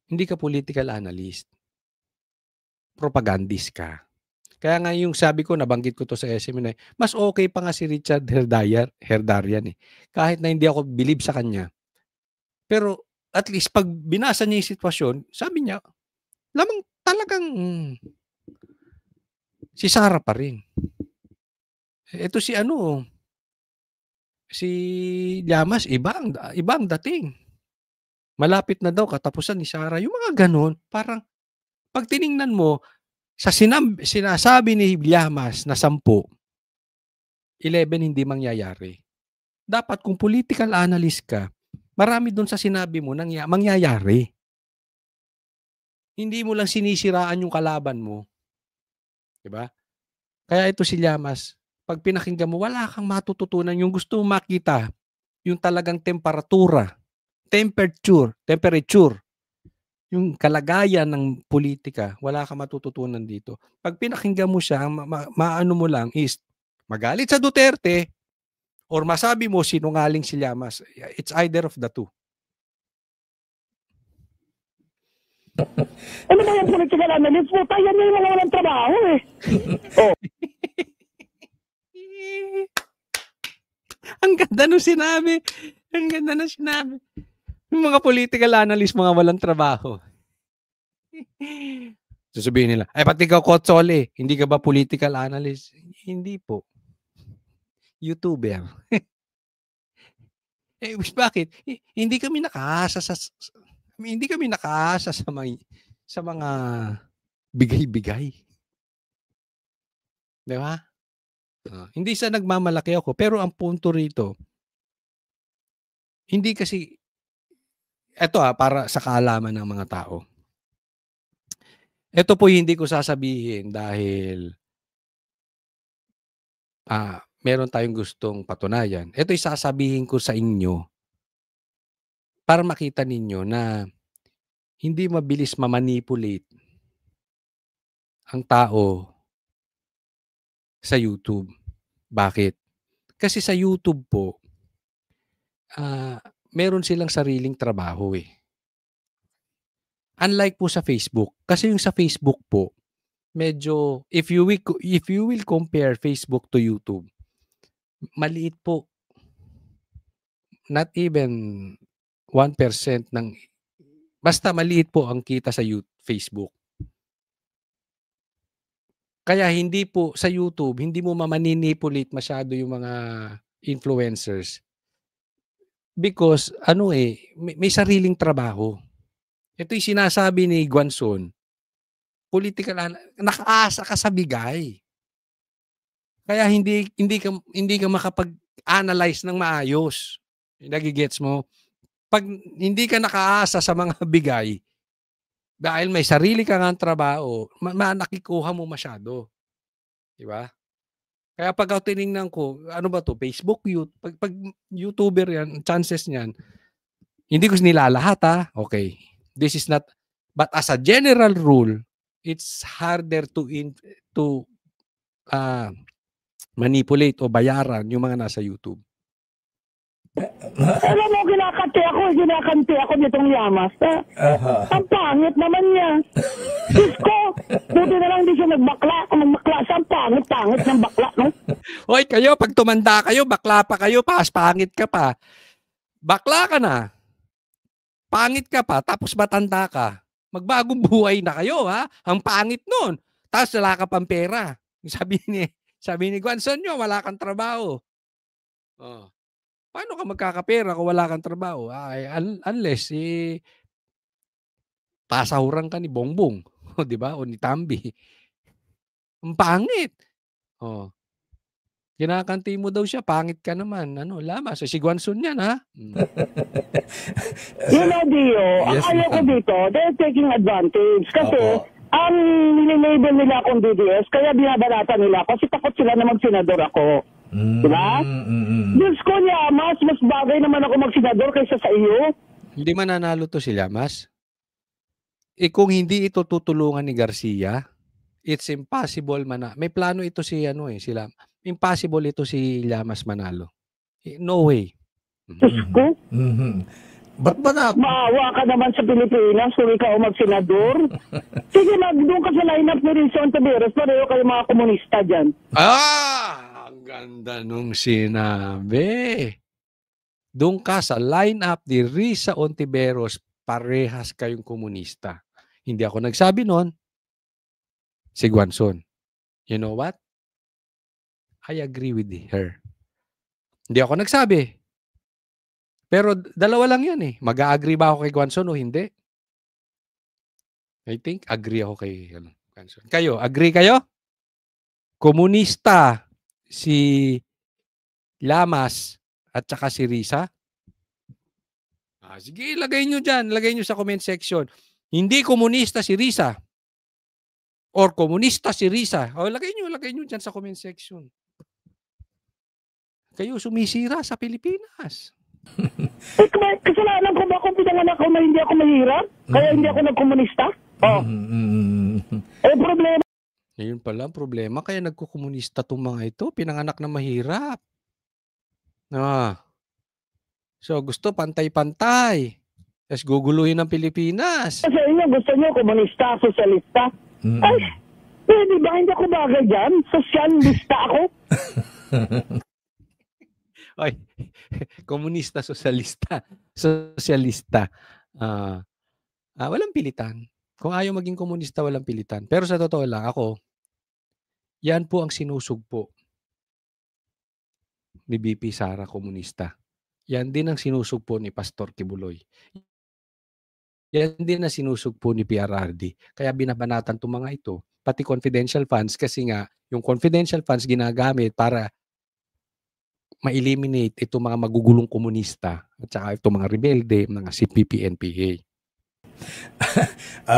hindi ka political analyst. Propagandist ka. Kaya nga yung sabi ko, nabanggit ko to sa SMNI, mas okay pa nga si Richard Herdarian eh. Kahit na hindi ako believe sa kanya. Pero at least pag binasa niya yung sitwasyon, sabi niya, lamang talagang si Sara pa rin. Ito si Llamas, ibang dating. Malapit na daw katapusan ni Sara. Yung mga ganun, parang pag tiningnan mo, sa sinasabi ni Llamas na 10, 11 hindi mangyayari. Dapat kung political analyst ka, marami doon sa sinabi mo mangyayari. Hindi mo lang sinisiraan yung kalaban mo. Diba? Kaya ito si Llamas, pag pinakinggan mo, wala kang matututunan. Yung gusto mo makita, yung talagang temperature, yung kalagayan ng politika, wala kang matututunan dito. Pag pinakinggan mo siya, maano mo lang is magalit sa Duterte or masabi mo sinungaling si Llamas. It's either of the two. Ano ba yung political analyst mo? Tayo na yung mga walang trabaho eh. Oh. Ang ganda nung sinabi. Ang ganda nung sinabi. Yung mga political analyst, mga walang trabaho. Sasabihin nila, ay pati ikaw, Kotsole, hindi ka ba political analyst? Hindi po. YouTuber. Bakit? Hindi kami nakaasa sa mga bigay-bigay. Di ba? Hindi sa nagmamalaki ako, pero ang punto rito, hindi kasi, eto para sa kaalaman ng mga tao. Ito po hindi ko sasabihin dahil meron tayong gustong patunayan. Ito sasabihin ko sa inyo para makita ninyo na hindi mabilis mamanipulate ang tao sa YouTube. Bakit? Kasi sa YouTube po, meron silang sariling trabaho eh. Unlike po sa Facebook. Kasi yung sa Facebook po, medyo, if you will compare Facebook to YouTube, maliit po. Not even 1% ng, basta maliit po ang kita sa Facebook. Kaya hindi po sa YouTube, hindi mo mamanipulate masyado yung mga influencers. Because, may sariling trabaho. Ito yung sinasabi ni Guanzon, political, nakaasa ka sa bigay. Kaya hindi ka makapag-analyze ng maayos. Nagigets mo? Pag hindi ka nakaasa sa mga bigay, dahil may sarili ka ng trabaho, nakikuha mo masyado. Diba? Kaya pag tinignan ko, ano ba to? Facebook, pag YouTuber yan, chances niyan, hindi ko nilalahat okay. This is not, but as a general rule, it's harder to manipulate o bayaran yung mga nasa YouTube. Alam mo, ginakanti ako nitong Llamas. Ang pangit naman niya. Diyos ko, buti na lang hindi siya nagbakla. Kung nagbakla siya, ang pangit ng bakla, no? Hoy, kayo, pag tumanda kayo, bakla pa kayo, pangit ka pa. Bakla ka na. Pangit ka pa, tapos matanda ka. Magbagong buhay na kayo, ha? Ang pangit nun. Tapos wala ka pang pera. Sabi ni Guanzon nyo, wala kang trabaho. Paano ka magkakapera kung wala kang trabaho? Unless, pasahuran ka ni Bongbong. Di ba? O ni Tambi. Ang pangit. Kinakanti mo daw siya, pangit ka naman. Llamas. Si Guanzon yan, ha? Dio, ayaw ko dito, they're taking advantage. Kasi, ang nililabel nila akong DDS, kaya binabalata nila kasi takot sila na magsenador ako. Diba? Diyos ko, Llamas, mas bagay naman ako magsenador kaysa sa iyo. Hindi mananalo to si Llamas. Kung hindi ito tutulungan ni Garcia, it's impossible may plano ito sila. Impossible ito si Llamas manalo. No way. Diyos ko? Ba't ba na? Maawa ka naman sa Pilipinas kung ikaw magsenador. Sige, doon ka sa lineup ni Rizon Taveras, pareho kayo mga komunista dyan. Ang ganda nung sinabi. Doon ka sa lineup ni Risa Ontiveros, parehas kayong komunista. Hindi ako nagsabi nun. Si Guanzon. You know what? I agree with her. Hindi ako nagsabi. Pero dalawa lang yan eh. Mag-a-agree ba ako kay Guanzon o hindi? I think agree ako kay Guanzon. Kayo, agree kayo? Komunista si Llamas at saka si Risa? Sige, lagay nyo dyan. Lagay nyo sa comment section. Hindi komunista si Risa. Or komunista si Risa. O, lagay nyo dyan sa comment section. Kayo sumisira sa Pilipinas. Kasalanan ko ba kung pinanganak ako na hindi ako mahirap? Kaya hindi ako nagkomunista? Oh. Problema. Ayun pala ang problema. Kaya nagkukomunista itong mga ito. Pinanganak na mahirap. So gusto pantay-pantay. Tapos guguluhin ng Pilipinas. Sa inyo, gusto nyo komunista, sosyalista? Ay, pwede ba hindi ako bagay dyan? Sosyalista ako? Ay, komunista, sosyalista. Sosyalista. Walang pilitan. Kung ayaw maging komunista, walang pilitan. Pero sa totoo lang, ako, yan po ang sinusugpo ni BP Sara, komunista. Yan din ang sinusugpo ni Pastor Kibuloy. Yan din ang sinusugpo ni PRRD. Kaya binabanatan itong mga ito, pati confidential funds, kasi nga, yung confidential funds ginagamit para ma-eliminate itong mga magugulong komunista at saka itong mga rebelde, mga CPP, NPA.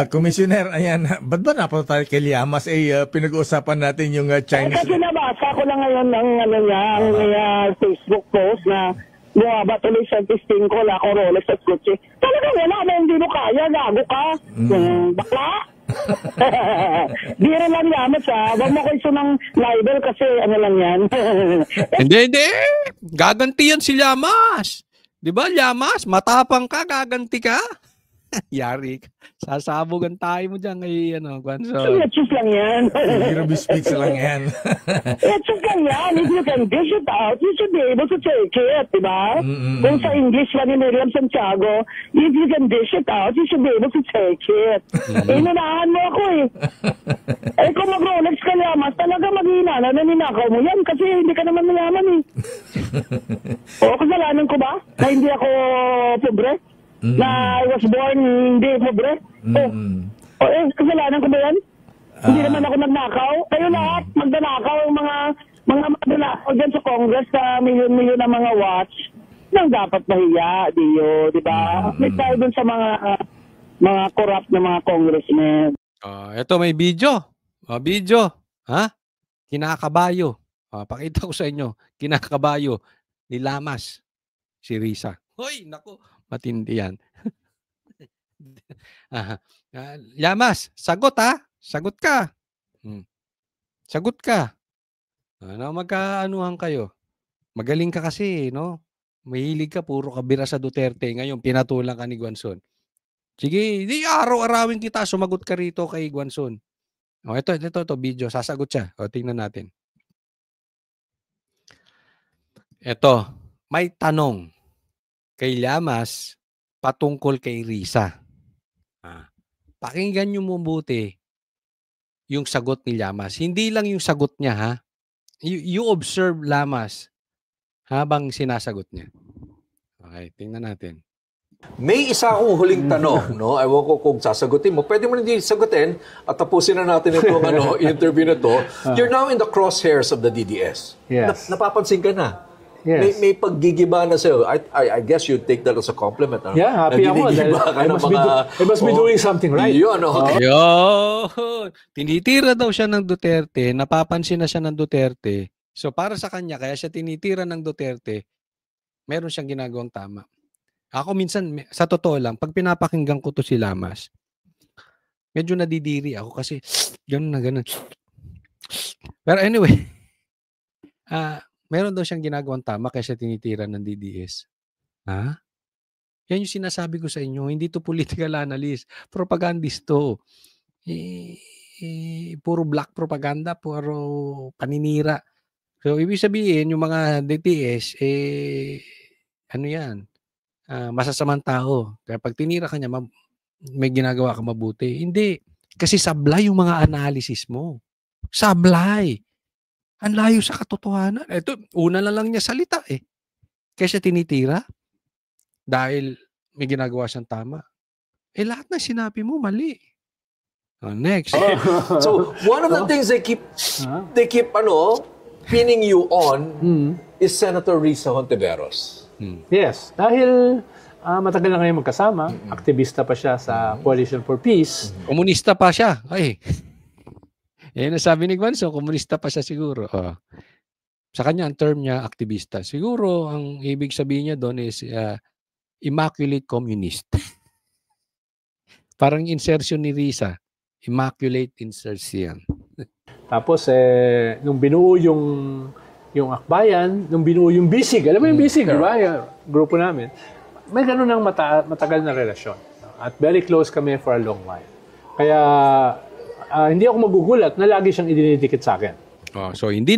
Commissioner, ayan, ba't ba napunta tayo kay Llamas? Pinag-uusapan natin yung Chinese... Kasi nabasa ko lang ngayon ng Facebook post na bumaba tuloy sa testing ko, wala akong Rolex at kotse. Talagang wala na, hindi mo kaya, gago ka. Bakla? Di rin lang Llamas Huwag mo ko iso ng libel kasi ano lang yan. Hindi. Gaganti yan si Llamas. Di ba, Llamas? Matapang ka, gaganti ka. Yari ka. Sasabugan tayo mo dyan kay Guanzon. Let's lang yan. Hero speaks lang yan. Let's lang yan. If you can dish it out, you should be able to take it, diba? Kung sa English lang ni Miriam Santiago, if you can dish it out, you should be able to take it. Inunahan mo ako kung mag-Rolex ka Llamas, talaga mag-iinala na ninakaw mo yan kasi hindi ka naman mayaman kasalanan ko ba na hindi ako pobre? Na I was born hindi pobre? Kasalanan ko ba yan? Hindi naman ako nagnakaw. Kayo lahat, magdanakaw ang mga magdanakaw dyan sa Congress sa milyon-milyon na mga watch nang dapat mahiya, di ba? May tayo dun sa mga corrupt na mga congressmen. Ito may video. Video. Kinakabayo. Pakita ko sa inyo. Kinakabayo ni Llamas si Risa. Hoy, naku. Matindi yan. Llamas, sagot Sagot ka. Sagot ka. Magkaanuhan kayo. Magaling ka kasi, no? Mahilig ka, puro kabira sa Duterte. Ngayon, pinatulang ka ni Guanzon. Sige, di araw-arawin kita. Sumagot ka rito kay Guanzon. Ito, video. Sasagot siya. Tingnan natin. Ito, may tanong kay Llamas patungkol kay Risa. Pakinggan nyo mabuti yung sagot ni Llamas. Hindi lang yung sagot niya, You observe Llamas habang sinasagot niya. Okay, tingnan natin. May isa akong huling tanong, no? Ewan ko kung sasagutin mo. Pwede mo hindi sagutin at tapusin na natin itong interview na to. You're now in the crosshairs of the DDS. Yes. Napapansin ka na. Yes. May paggigiba na sa'yo. I guess you'd take that as a compliment. Yeah, happy ako. I must be doing something right. Yun, okay. Tinitira daw siya ng Duterte. Napapansin na siya ng Duterte. So para sa kanya, kaya siya tinitira ng Duterte, meron siyang ginagawang tama. Ako minsan, sa totoo lang, pag pinapakinggan ko to si Llamas, medyo nadidiri ako kasi gano'n na gano'n. Pero anyway, meron daw siyang ginagawang tama kaya siya tinitira ng DDS. Yan yung sinasabi ko sa inyo. Hindi to political analyst. Propagandist to. Puro black propaganda, puro paninira. So, ibig sabihin, yung mga DTS, ano yan? Masasamang tao. Kaya pag tinira ka niya, may ginagawa ka mabuti. Hindi. Kasi sablay yung mga analysis mo. Sablay. Ang layo sa katotohanan. Ito, una na lang niya salita Kaya siya tinitira dahil may ginagawa siyang tama. Lahat na sinabi mo, mali. Next. So, one of the things they keep pinning you on is Senator Risa Hontiveros. Yes. Dahil matagal na ngayon magkasama. Aktivista pa siya sa Coalition for Peace. Komunista pa siya. Ay. Nasabi ni Gwanso, komunista pa siya siguro. Sa kanya, ang term niya, aktivista. Siguro, ang ibig sabihin niya doon is immaculate communist. Parang insertion ni Risa. Immaculate insertion. Tapos, nung binuo yung Akbayan, nung binuo yung BISIG, alam mo yung BISIG, di ba? Yung grupo namin. May ganun ng matagal na relasyon. At very close kami for a long while. Kaya, hindi ako magugulat na lagi siyang idinidikit sa akin. So hindi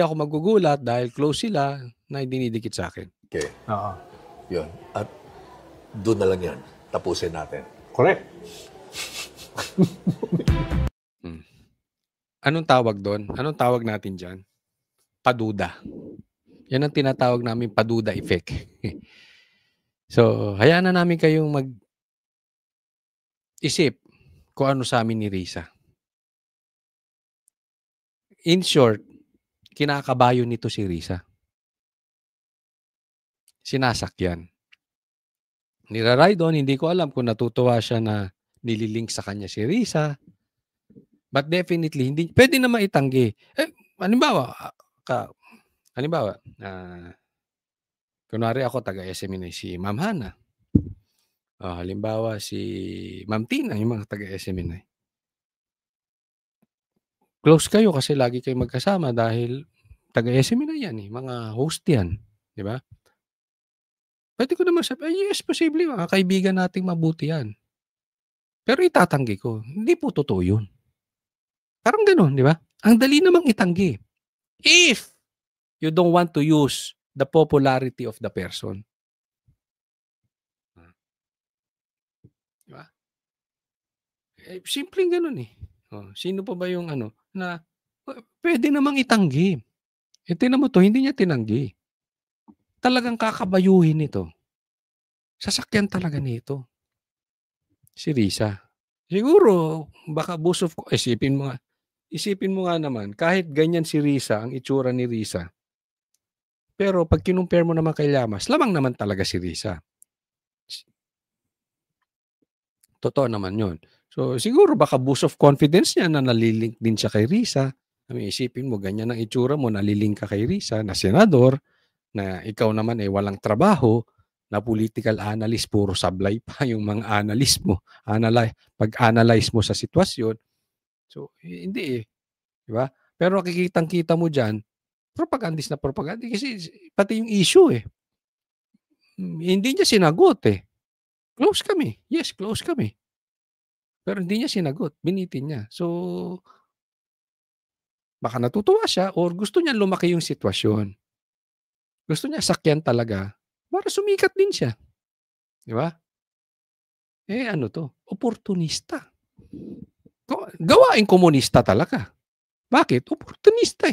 ako magugulat dahil close sila na idinidikit sa akin. Okay. Oo. Yun. At doon na lang yan. Tapusin natin. Correct. Anong tawag doon? Anong tawag natin dyan? Paduda. Yan ang tinatawag namin paduda effect. So, hayaan na namin kayong mag-isip kung ano sa amin ni Risa. In short, kinakabayo nito si Risa. Sinasakyan. Niraray doon, hindi ko alam kung natutuwa siya na nililink sa kanya si Risa. But definitely, hindi, pwede na maitanggi. Halimbawa, kunwari ako taga-SMNI si Ma'am Hana. Halimbawa si Ma'am Tina, yung mga taga-SMNI. Close kayo kasi lagi kayo magkasama dahil taga-SMNI yan mga host yan. Di ba? Pwede ko naman sabi, yes, posible, mga kaibigan nating mabuti yan. Pero itatanggi ko, hindi po totoo yun. Parang ganun, di ba? Ang dali namang itanggi. If you don't want to use the popularity of the person. Diba? Simpleng ganun sino pa ba yung na pwede namang itanggi. Tingnan mo to, hindi niya tinanggi. Talagang kakabayuhin ito. Sasakyan talaga nito. Si Risa. Siguro, baka boost of isipin mo nga naman, kahit ganyan si Risa, ang itsura ni Risa, pero pag kinumpare mo naman kay Llamas, lamang naman talaga si Risa. Totoo naman yun. So, siguro baka boost of confidence niya na nalilink din siya kay Risa. Isipin mo, ganyan ang itsura mo, nalilink ka kay Risa, na senador, na ikaw naman walang trabaho, na political analyst, puro sablay pa yung mga analyst mo. Pag-analyze mo sa sitwasyon. So, hindi Diba? Pero kikitang-kita mo dyan, propagandist na propaganda. Kasi pati yung issue hindi niya sinagot Close kami. Yes, close kami. Pero hindi niya sinagot. Binitin niya. So, baka natutuwa siya or gusto niya lumaki yung sitwasyon. Gusto niya sakyan talaga para sumikat din siya. Di ba? Oportunista. Gawain komunista talaga. Bakit? Oportunista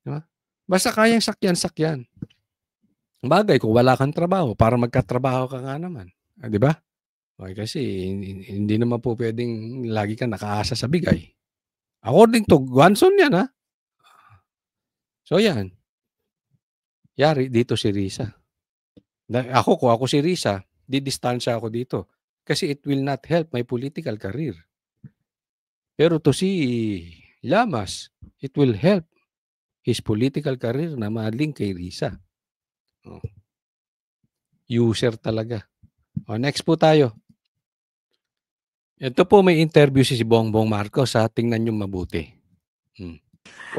Diba? Basta kayang sakyan. Bagay kung wala kang trabaho para magkatrabaho ka nga naman. Di ba? Okay, kasi hindi naman po pwedeng lagi kang nakaasa sa bigay. According to Gwanson yan So yan. Yari dito si Risa. Kung ako si Risa, didistansya ako dito. Kasi it will not help my political career. Pero to si Llamas, it will help his political career na ma-link kay Risa. User talaga. Next po tayo. Ito po may interview si Bongbong Marcos. Tingnan nyo mabuti.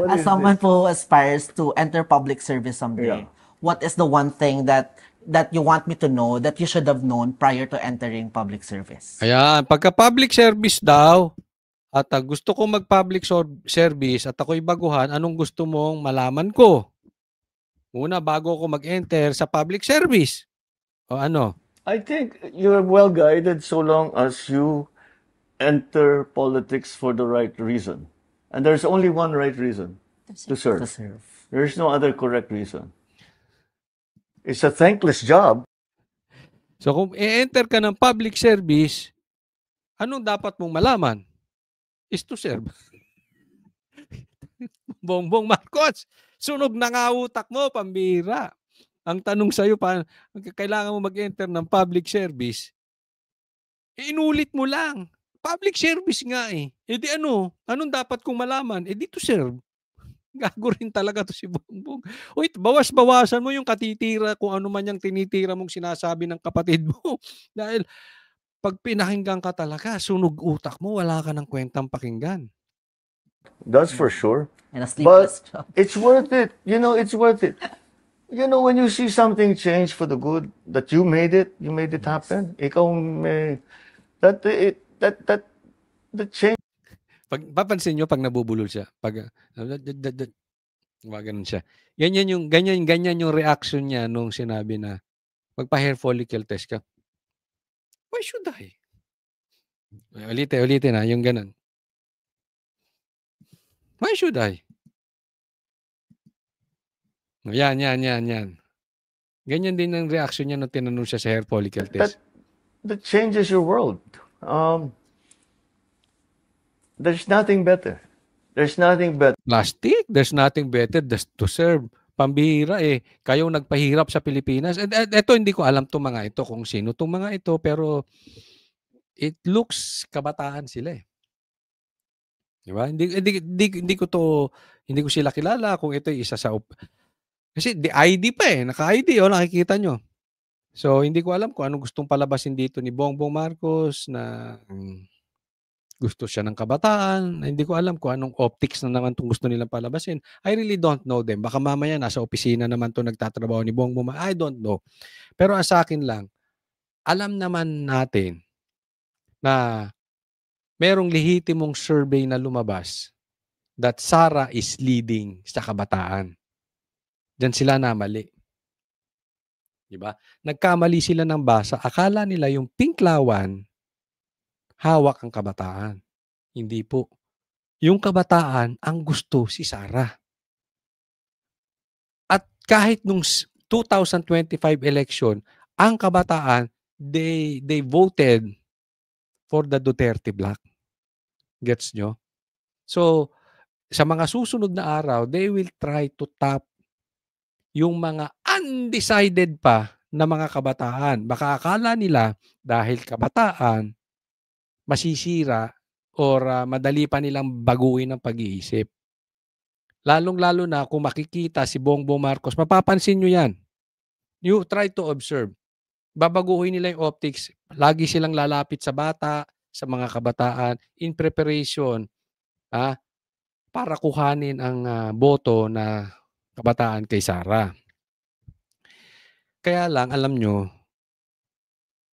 As someone who aspires to enter public service someday, what is the one thing that you want me to know that you should have known prior to entering public service? Ayan, pagka public service daw, at gusto ko mag-public service at ako'y baguhan, anong gusto mong malaman ko? Una, bago ako mag-enter sa public service. O ano? I think you're well guided so long as you enter politics for the right reason. And there's only one right reason, to serve. There's no other correct reason. It's a thankless job. So kung i-enter ka ng public service, anong dapat mong malaman? Is to serve. Bongbong Marcos, sunog na nga utak mo, pambira. Ang tanong sa'yo, kailangan mo mag-enter ng public service, inulit mo lang. Public service nga eh. E di ano? Anong dapat kong malaman? E di to serve. Gago rin talaga to si Bongbong. Uy, bawas-bawasan mo yung katitira kung ano man yung tinitira mong sinasabi ng kapatid mo. Dahil pag pinakinggan ka talaga, sunog utak mo, wala ka ng kwentang pakinggan. That's for sure. And a sleepless But it's worth it. You know, it's worth it. You know, when you see something change for the good, that you made it happen. Ikaw may, that change. Pag papansin nyo, pag nabubulol siya, pag ganun siya. Ganyan yung reaction niya nung sinabi na magpa-hair follicle test ka. Why should I? Ulitin na, yung ganun. Why should I? Yan. Ganyan din ang reaction niya nung tinanong siya sa hair follicle test. That changes your world. There's nothing better. There's nothing better. Plastic, there's nothing better to serve. Pambihira eh. Kayong nagpahirap sa Pilipinas. Ito, hindi ko alam itong mga ito, kung sino itong mga ito, pero it looks kabataan sila eh. Diba? Hindi ko sila kilala kung ito isa sa kasi the ID pa eh, naka-ID nakikita nyo. So hindi ko alam kung anong gustong palabasin dito ni Bongbong Marcos na gusto siya ng kabataan. Hindi ko alam kung anong optics na naman itong gusto nilang palabasin. I really don't know them. Baka mamaya nasa opisina naman to nagtatrabaho ni Bongbong. I don't know. Pero sa akin lang, alam naman natin na merong lehitimong survey na lumabas that Sara is leading sa kabataan. Diyan sila namali. Diba? Nagkamali sila ng basa. Akala nila yung Pinklawan, hawak ang kabataan. Hindi po. Yung kabataan, ang gusto si Sara. At kahit nung 2025 election, ang kabataan, they voted for the Duterte Bloc. Gets nyo? So, sa mga susunod na araw, they will try to tap yung mga undecided pa na mga kabataan. Baka akala nila dahil kabataan, masisira or madali pa nilang baguhin ang pag-iisip. Lalong-lalo na kung makikita si Bongbong Marcos, mapapansin nyo yan. You try to observe. Babaguhin nila yung optics. Lagi silang lalapit sa bata, sa mga kabataan, in preparation para kuhanin ang boto na kabataan kay Sara. Kaya lang, alam nyo,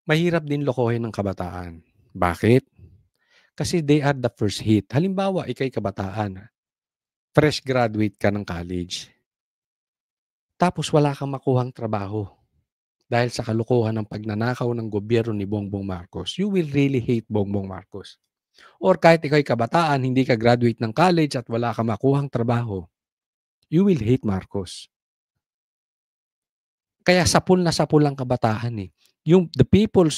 mahirap din lokohin ng kabataan. Bakit? Kasi they are the first hit. Halimbawa, ikay kabataan. Fresh graduate ka ng college. Tapos wala kang makuhang trabaho. Dahil sa kalukuhan ng pagnanakaw ng gobyerno ni Bongbong Marcos, you will really hate Bongbong Marcos. Or kahit ikay kabataan, hindi ka graduate ng college at wala kang makuhang trabaho, you will hate Marcos. Kaya sapul na sapul ang kabataan eh. The people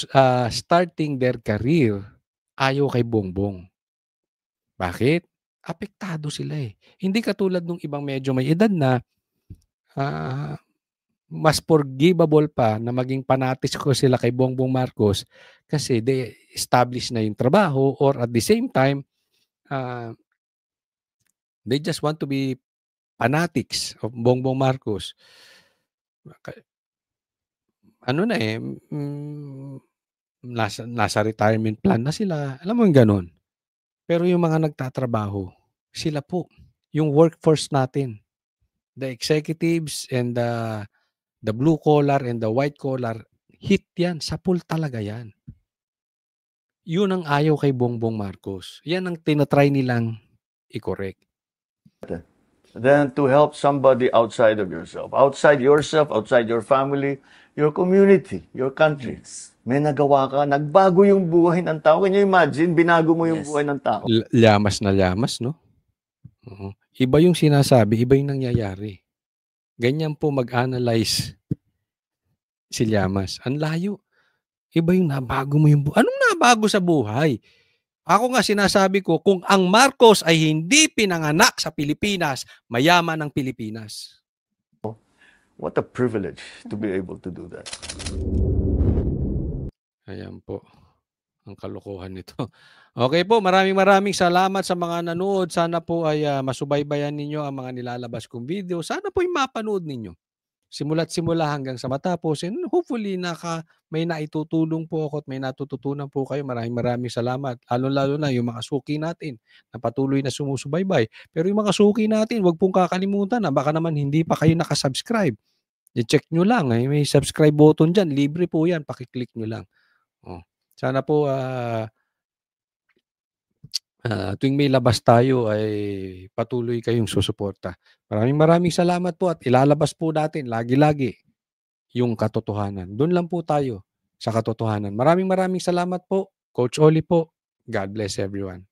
starting their career, ayaw kay Bongbong. Bakit? Apektado sila eh. Hindi katulad nung ibang medyo may edad na mas forgivable pa na maging panatis ko sila kay Bongbong Marcos kasi they establish na yung trabaho or at the same time, they just want to be fanatics of Bongbong Marcos. Ano na eh, nasa retirement plan na sila. Alam mo yung ganun. Pero yung mga nagtatrabaho, sila po, yung workforce natin, the executives and the blue collar and the white collar, hit yan. Sapul talaga yan. Yun ang ayaw kay Bongbong Marcos. Yan ang tinatry nilang i-correct. Then to help somebody outside of yourself, outside your family, your community, your country. Yes. May nagawa ka, nagbago yung buhay ng tao. Can you imagine, binago mo yung buhay ng tao? Llamas na llamas, no? Iba yung sinasabi, iba yung nangyayari. Ganyan po mag-analyze si Llamas. Ang layo. Iba yung nabago mo yung buhay. Anong nabago sa buhay? Ako nga sinasabi ko, kung ang Marcos ay hindi pinanganak sa Pilipinas, mayaman ang Pilipinas. What a privilege to be able to do that. Ayan po. Ang kalokohan nito. Okay po, maraming salamat sa mga nanood. Sana po ay masubaybayan ninyo ang mga nilalabas kong video. Sana po yung mapanood ninyo. Simula't simula hanggang sa matapos. And hopefully may naitutulong po ako at may natututunan po kayo. Maraming salamat. Lalo na yung mga suki natin na patuloy na sumusubaybay. Pero yung mga suki natin, wag pong kakalimutan na baka naman hindi pa kayo nakasubscribe. I-check nyo lang. May subscribe button dyan. Libre po yan. Pakiclick nyo lang. Sana po tuwing may labas tayo ay patuloy kayong susuporta. Maraming salamat po at ilalabas po natin lagi-lagi yung katotohanan. Doon lang po tayo sa katotohanan. Maraming salamat po. Coach Oli po. God bless everyone.